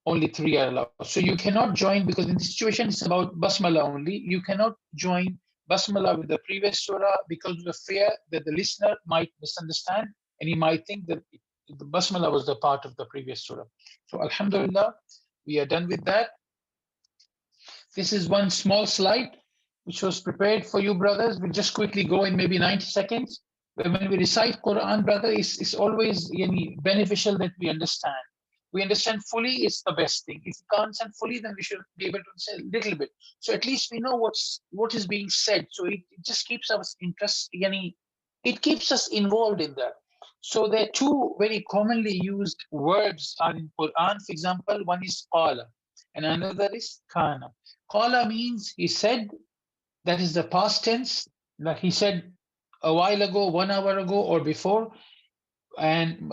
only 3 are allowed. So you cannot join, because in this situation it's about basmala only. You cannot join basmala with the previous surah because of the fear that the listener might misunderstand and he might think that the basmala was the part of the previous surah. So alhamdulillah, we are done with that. This is one small slide which was prepared for you, brothers. We'll just quickly go in maybe 90 seconds. When we recite Quran, brother, it's always beneficial that we understand. We understand fully, it's the best thing. If we can't understand fully, then we should be able to say a little bit. So at least we know what is being said. So it just keeps us it keeps us involved in that. So there are 2 very commonly used words are in Quran. For example, one is qala and another is kana. Qala means he said, that is the past tense, that he said a while ago, 1 hour ago, or before. And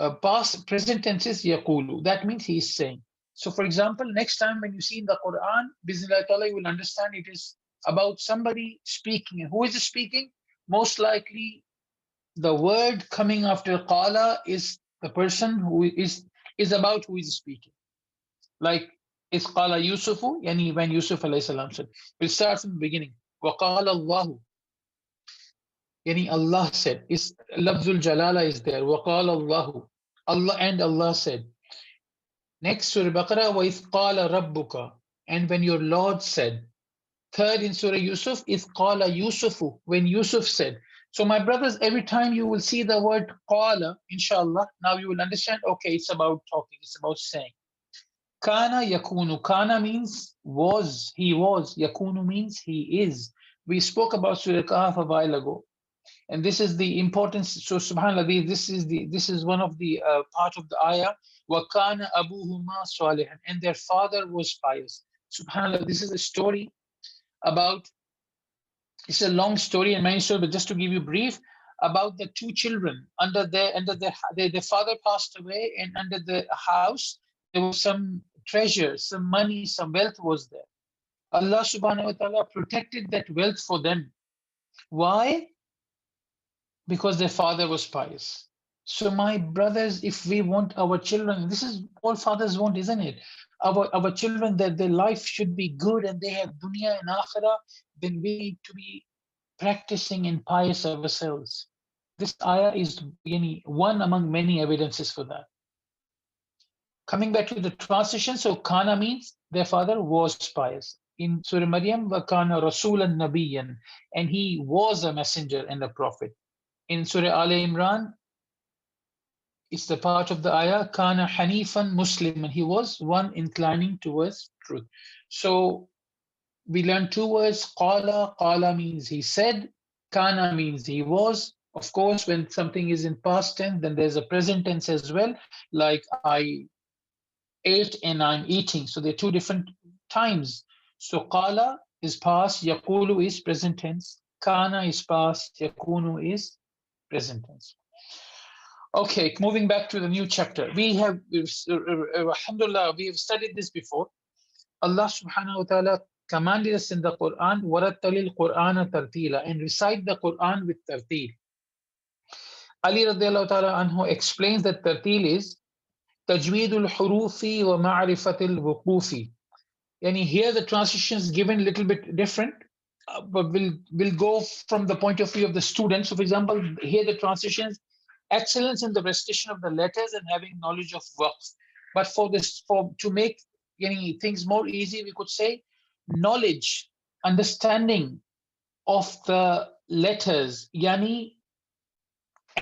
present tense is yaqulu. That means he is saying. So for example, next time when you see in the Quran, Bismillah ta'ala, you will understand it is about somebody speaking. And who is speaking? Most likely the word coming after qala is the person who is about who is speaking. Like is qala Yusufu, yani when Yusuf alayhi salam said. We'll start from the beginning. Wa qala Allahu. Yani Allah said, is Lafzul Jalala is there. وَقَالَ اللَّهُ. Allah and Allah said. Next, Surah Baqarah, وَإِذْ قَالَ رَبُّكَ. And when your Lord said. Third in Surah Yusuf, إِذْ قَالَ يُوسُفُ. When Yusuf said. So my brothers, every time you will see the word qala, inshallah, now you will understand, okay, it's about talking, it's about saying. Kana yakunu. Kana means was, he was. Yakunu means he is. We spoke about Surah Kahf a while ago. And this is the importance. So subhanallah, this is one of the part of the ayah. وَكَانَ أَبُوهُمَا صَالِحًا. And their father was pious. Subhanallah, this is a story about, it's a long story and many stories, but just to give you brief, about the 2 children. Their father passed away, and under the house, there was some treasure, some money, some wealth was there. Allah subhanahu wa ta'ala protected that wealth for them. Why? Because their father was pious. So my brothers, if we want our children, this is all fathers want, isn't it? Our children, that their life should be good and they have dunya and akhirah, then we need to be practicing and pious ourselves. This ayah is one among many evidences for that. Coming back to the transition, so kana means their father was pious. In Surah Maryam, وَكَانَ رَسُولًا نَبِيًّا, and he was a messenger and a prophet. In Surah Al Imran, it's the part of the ayah, Kana Hanifan Musliman. He was one inclining towards truth. So we learned 2 words. Qala. Qala means he said. Kana means he was. Of course, when something is in past tense, then there's a present tense as well. Like I ate and I'm eating. So they're 2 different times. So qala is past, yaqulu is present tense, kana is past, yakunu is present tense. Okay, moving back to the new chapter. Alhamdulillah, we have studied this before. Allah subhanahu wa ta'ala commanded us in the Quran, وَرَتَّلِ الْقُرْآنَ تَرْتِيلًا, and recite the Quran with tartil. Ali radiallahu ta'ala anhu explains that tartil is Tajweed Al Huroof wa Ma'rifat Al Wuqufi. And here the transition is given a little bit different, but we'll go from the point of view of the student. So for example, here the transition is excellence in the recitation of the letters and having knowledge of waqf. But to make things more easy, we could say knowledge, understanding of the letters,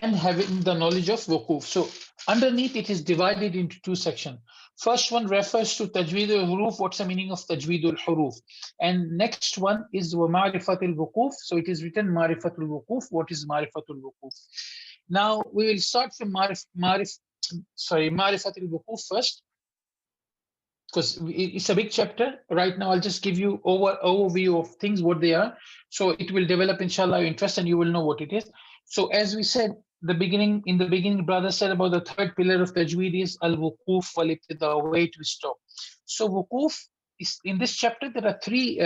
and having the knowledge of wuquf. So underneath it is divided into two sections. First one refers to Tajweed Al Huroof, what's the meaning of Tajweed Al Huroof? And next one is Ma'rifat Al Wuquf. So it is written Ma'rifat Al Wuquf. What is Ma'rifat Al Wuquf? Now we will start from Ma'rifat Al Wuquf first, because it's a big chapter. Right now I'll just give you overview of things, what they are. So it will develop inshallah your interest and you will know what it is. So as we said, in the beginning, brother said about the third pillar of Tajweed is al-wuquf wal-ibtida, way to stop. So wuquf is, in this chapter, there are three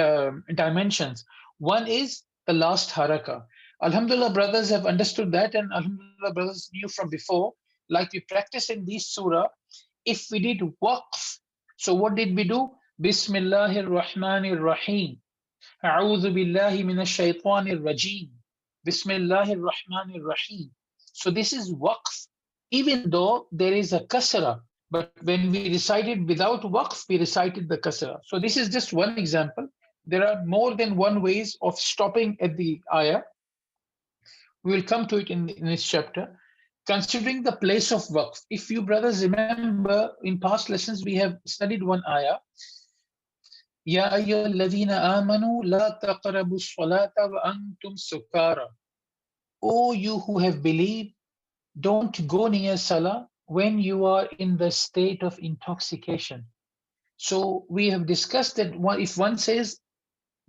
dimensions. One is the last haraka. Alhamdulillah, brothers have understood that, and alhamdulillah, brothers knew from before, like we practice in this surah, if we did waqf, so what did we do? Bismillahir Rahmanir Rahim. A'udhu billahi minash shaitanir rajim. Bismillahir Rahmanir Rahim. So this is waqf, even though there is a kasra, but when we recited without waqf, we recited the kasra. So this is just one example. There are more than one ways of stopping at the ayah. We will come to it in this chapter. Considering the place of waqf, if you brothers remember, in past lessons we have studied one ayah. Ya ayyuhalladhina amanu la taqrabu as-salata wa antum sukara. O you who have believed, don't go near salah when you are in the state of intoxication. So we have discussed that if one says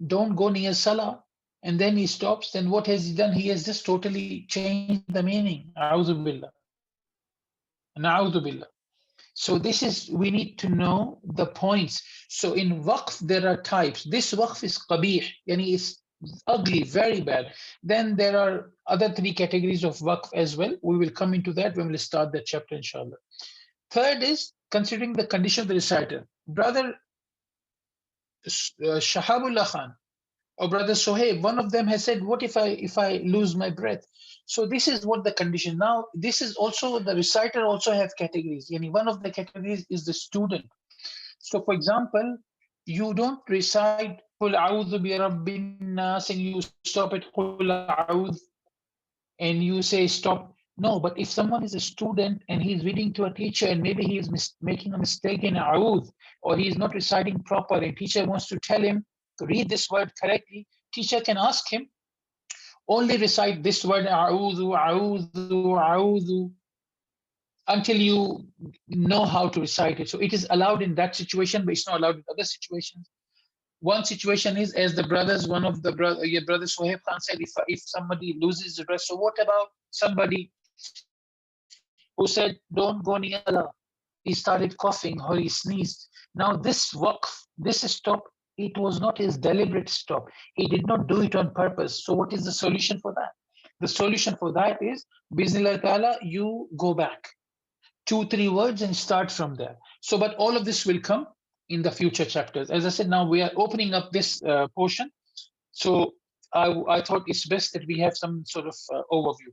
don't go near salah and then he stops, then what has he done? He has just totally changed the meaning. A'udhu billah. Na'udhu billah. So this is, we need to know the points. So in waqf, there are types. This waqf is qabih, yani it's ugly, very bad. Then there are other three categories of waqf as well. We will come into that when we start the chapter, inshallah. Third is considering the condition of the reciter. Brother Shahabullah Khan or Brother Sohaib, one of them has said, what if I lose my breath? So this is what the condition. Now, this is also, the reciter also have categories. Yani one of the categories is the student. So for example, you don't recite Qul a'udhu bi rabbin nas and you stop at Qul a'udhu and you say stop. No, but if someone is a student and he's reading to a teacher and maybe he is making a mistake in a'udhu, or he is not reciting proper and teacher wants to tell him to read this word correctly, teacher can ask him, only recite this word a'udhu, a'udhu, a'udhu, until you know how to recite it. So it is allowed in that situation, but it's not allowed in other situations. One situation is, as the brothers, one of the your brother Sohaib Khan said, if somebody loses the breath, so what about somebody who said, don't go near Allah? He started coughing or he sneezed. Now this waqf, this stop, it was not his deliberate stop. He did not do it on purpose. So what is the solution for that? The solution for that is, Bismillah ta'ala, you go back 2-3 words and start from there. So, but all of this will come in the future chapters. As I said, now we are opening up this portion. So I thought it's best that we have some sort of overview.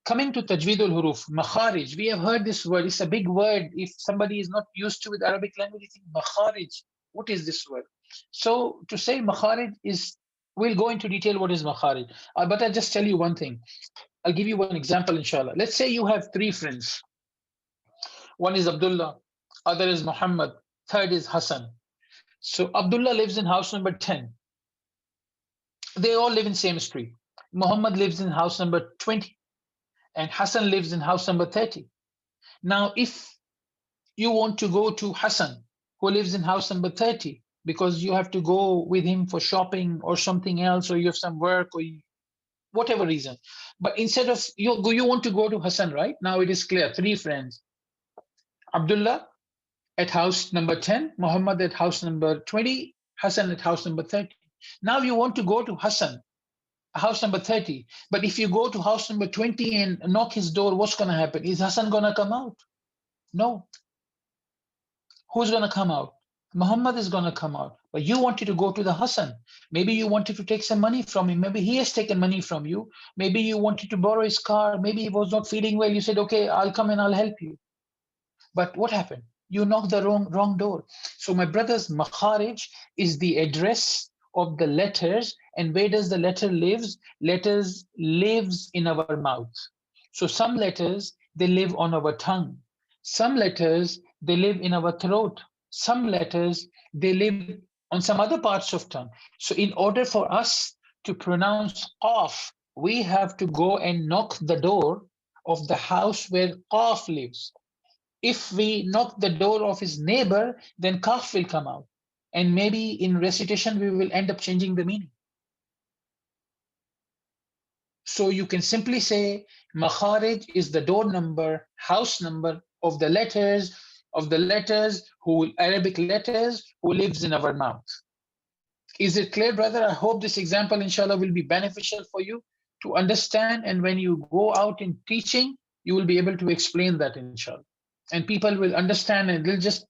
Coming to Tajweed Al Huroof, Makharij, we have heard this word. It's a big word. If somebody is not used to with Arabic language, you think Makharij, what is this word? So to say Makharij is, we'll go into detail what is Makharij. But I'll just tell you one thing. I'll give you one example, inshallah. Let's say you have 3 friends. One is Abdullah, other is Muhammad, third is Hassan. So Abdullah lives in house number 10. They all live in same street. Muhammad lives in house number 20 and Hassan lives in house number 30. Now, if you want to go to Hassan, who lives in house number 30, because you have to go with him for shopping or something else, or you have some work, or whatever reason. But instead of you want to go to Hassan, right? Now it is clear. 3 friends. Abdullah at house number 10, Muhammad at house number 20, Hassan at house number 30. Now you want to go to Hassan, house number 30. But if you go to house number 20 and knock his door, what's going to happen? Is Hassan going to come out? No. Who's going to come out? Muhammad is going to come out. But you wanted to go to the Hassan. Maybe you wanted to take some money from him. Maybe he has taken money from you. Maybe you wanted to borrow his car. Maybe he was not feeling well. You said, okay, I'll come and I'll help you. But what happened? You knocked the wrong door. So my brothers, Makharij is the address of the letters. And where does the letter lives? Letters lives in our mouth. So some letters, they live on our tongue. Some letters, they live in our throat. Some letters, they live on some other parts of tongue. So in order for us to pronounce Qaf, we have to go and knock the door of the house where Qaf lives. If we knock the door of his neighbor, then Kaf will come out. And maybe in recitation, we will end up changing the meaning. So you can simply say, Makharij is the door number, house number of the letters, Arabic letters, who lives in our mouth. Is it clear, brother? I hope this example, inshallah, will be beneficial for you to understand. And when you go out in teaching, you will be able to explain that, inshallah. And people will understand, and they'll just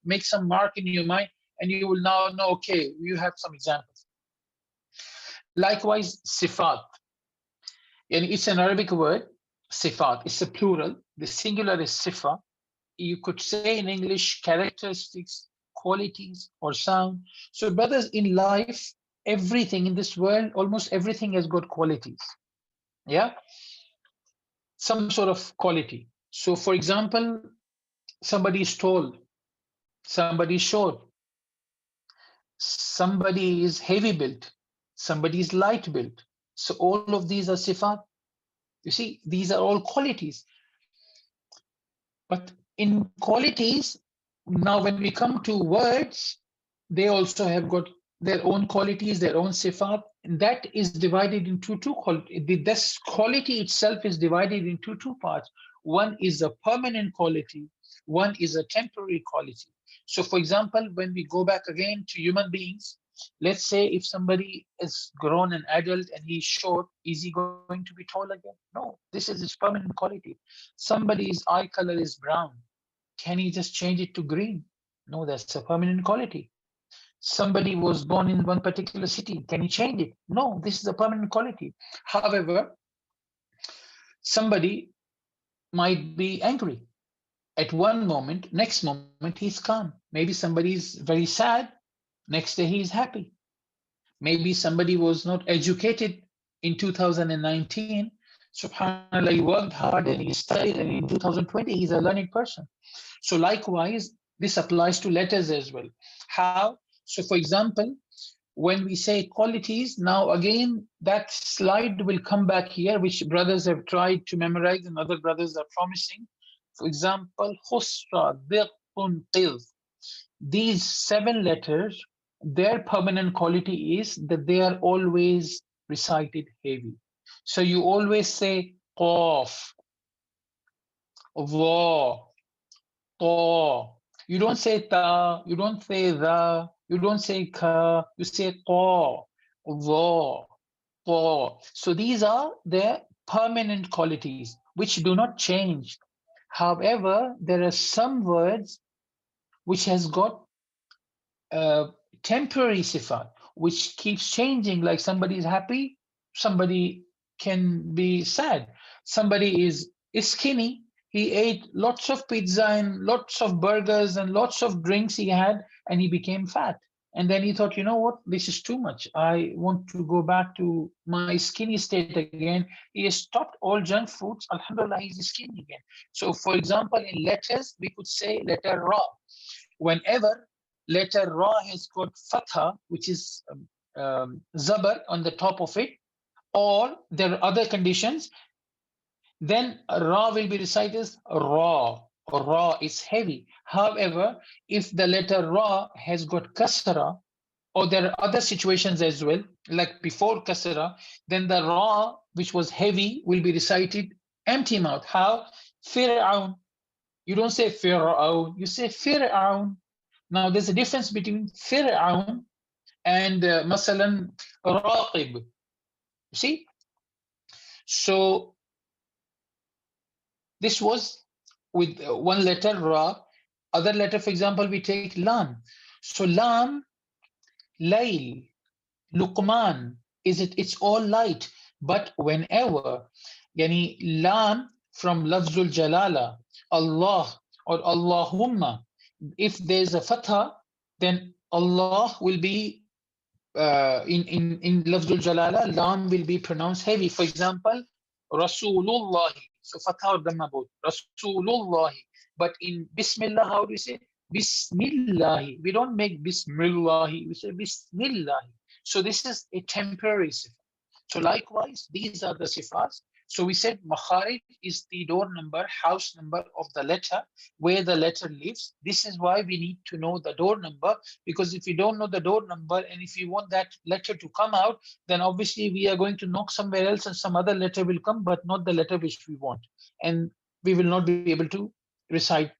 make some mark in your mind, and you will now know, okay, you have some examples. Likewise, sifat. And it's an Arabic word, sifat. It's a plural. The singular is sifa. You could say in English, characteristics, qualities, or sound. So brothers, in life, everything in this world, almost everything has got qualities. Yeah? Some sort of quality. So for example, somebody is tall, somebody is short, somebody is heavy built, somebody is light built. So all of these are sifat. You see, these are all qualities. But in qualities, now when we come to words, they also have got their own qualities, their own sifat, and that is divided into two qualities. This quality itself is divided into two parts. One is a permanent quality, one is a temporary quality. So for example, when we go back again to human beings, let's say if somebody is grown and adult and he's short, is he going to be tall again? No, this is his permanent quality. Somebody's eye color is brown. Can he just change it to green? No, that's a permanent quality. Somebody was born in one particular city. Can he change it? No, this is a permanent quality. However, somebody might be angry at one moment, next moment he's calm. Maybe somebody is very sad, next day he's happy. Maybe somebody was not educated in 2019. SubhanAllah, he worked hard and he studied, and in 2020 he's a learned person. So likewise, this applies to letters as well. How? So for example, when we say qualities, now again, that slide will come back here, which brothers have tried to memorize and other brothers are promising. For example, khusra, diqun, qil. These 7 letters, their permanent quality is that they are always recited heavy. So you always say qaf, wa, ta. You don't say ta, you don't say the, you don't say ka, you say qa, wa, ta. So these are their permanent qualities, which do not change. However, there are some words which has got temporary sifat, which keeps changing, like somebody is happy, somebody can be sad. Somebody is skinny, he ate lots of pizza and lots of burgers and lots of drinks he had, and he became fat. And then he thought, you know what, this is too much. I want to go back to my skinny state again. He has stopped all junk foods. Alhamdulillah, he's skinny again. So for example, in letters, we could say letter Ra. Whenever letter Ra has got fatha, which is zabar on the top of it, or there are other conditions, then Ra will be recited as Ra, Ra is heavy. However, if the letter Ra has got kasra, or there are other situations as well, like before kasra, then the Ra, which was heavy, will be recited empty mouth. How? Fir'aun. You don't say Fir'aun, you say Fir'aun. Now there's a difference between Fir'aun and masalan Raqib. You see? So this was with one letter Ra. Other letter, for example, we take Lam. So Lam, Layl, Luqman, it's all light. But whenever yani Lam from Lafzul Jalala, Allah or Allahumma, if there's a fatha, then Allah will be in Lafzul Jalala, Lam will be pronounced heavy. For example, Rasulullah. So fatha or dhamma both. Rasulullah. But in Bismillah, how do we say? Bismillah. We don't make Bismillah. We say Bismillah. So this is a temporary sifat. So likewise, these are the sifats. So we said Makharij is the door number, house number of the letter, where the letter lives. This is why we need to know the door number, because if we don't know the door number and if we want that letter to come out, then obviously we are going to knock somewhere else and some other letter will come, but not the letter which we want. And we will not be able to recite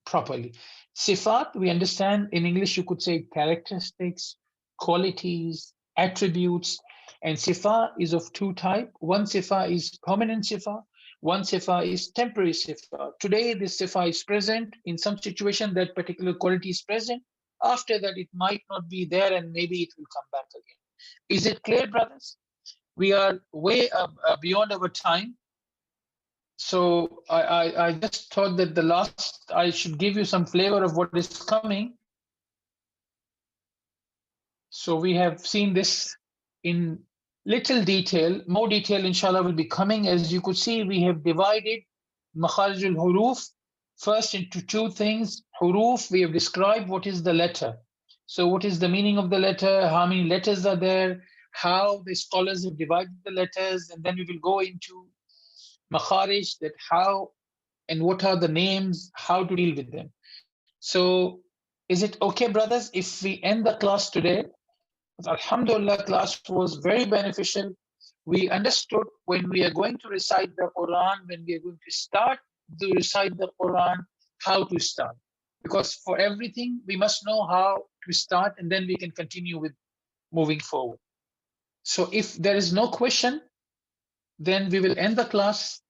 properly. Sifat, we understand in English, you could say characteristics, qualities, attributes. And sifa is of two types. One sifa is permanent sifa. One sifa is temporary sifa. Today, this sifa is present. In some situation, that particular quality is present. After that, it might not be there and maybe it will come back again. Is it clear, brothers? We are way beyond our time. So I just thought that the last, I should give you some flavor of what is coming. So we have seen this in little detail. More detail, inshallah, will be coming. As you could see, we have divided Makharij Al Huroof first into two things. Huroof, we have described what is the letter. So what is the meaning of the letter? How many letters are there? How the scholars have divided the letters. And then we will go into Makharij, that how and what are the names, how to deal with them. So is it okay, brothers, if we end the class today? Alhamdulillah, class was very beneficial. We understood when we are going to recite the Quran, when we are going to start to recite the Quran, how to start. Because for everything, we must know how to start, and then we can continue with moving forward. So if there is no question, then we will end the class.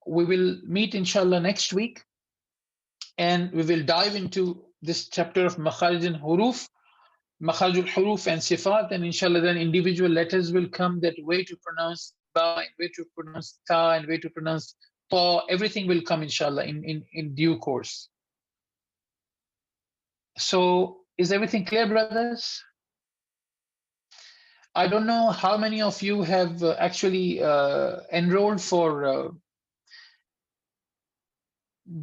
We will meet, inshallah, next week, and we will dive into this chapter of Makharij Al Huroof, Makharij Al Huroof and Sifat, and inshallah then individual letters will come, that way to pronounce ba, way to pronounce ta, and way to pronounce ta. Everything will come, inshallah, in due course. So is everything clear, brothers? I don't know how many of you have actually enrolled for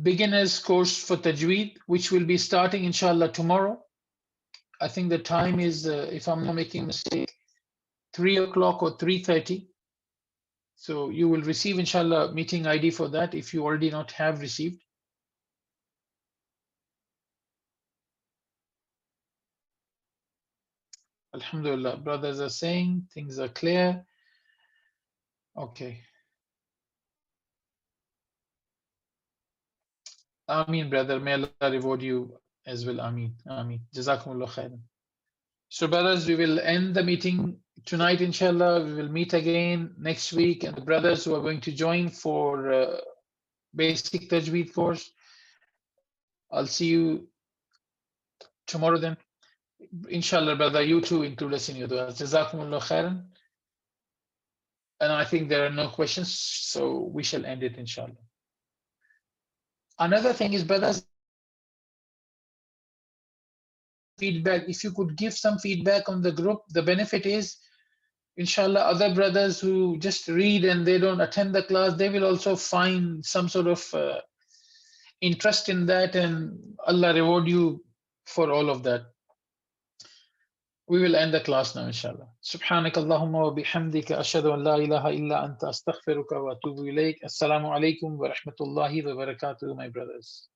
beginners course for Tajweed, which will be starting, inshallah, tomorrow. I think the time is, if I'm not making a mistake, 3 o'clock or 3:30. So you will receive, inshallah, meeting ID for that if you already not have received. Alhamdulillah, brothers are saying things are clear. Okay. Ameen, brother. May Allah reward you as well. Ameen. Ameen. Jazakumullah khairan. So, brothers, we will end the meeting tonight, inshallah. We will meet again next week. And the brothers who are going to join for basic Tajweed course, I'll see you tomorrow then. Inshallah, brother, you too include us in your du'as. Jazakumullah khairan. And I think there are no questions, so we shall end it, inshallah. Another thing is, brothers, feedback. If you could give some feedback on the group, the benefit is, inshallah, other brothers who just read and they don't attend the class, they will also find some sort of interest in that, and Allah reward you for all of that. We will end the class now, inshallah. Subhanak Allahumma wa bihamdika ashhadu an la ilaha illa anta astaghfiruka wa atubu ilayk. Assalamu alaikum wa rahmatullahi wa barakatuh, my brothers.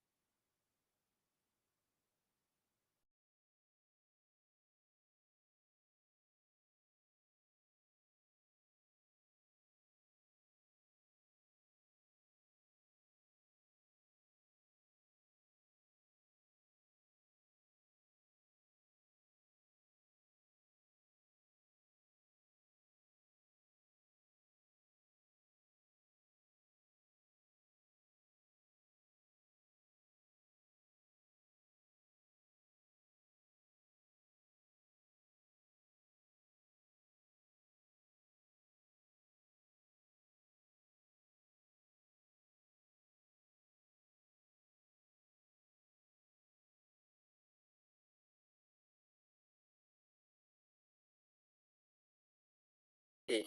A.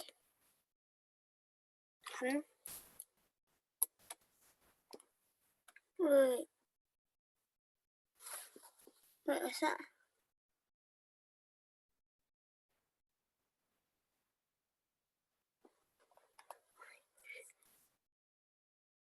Wait. Wait, what's that?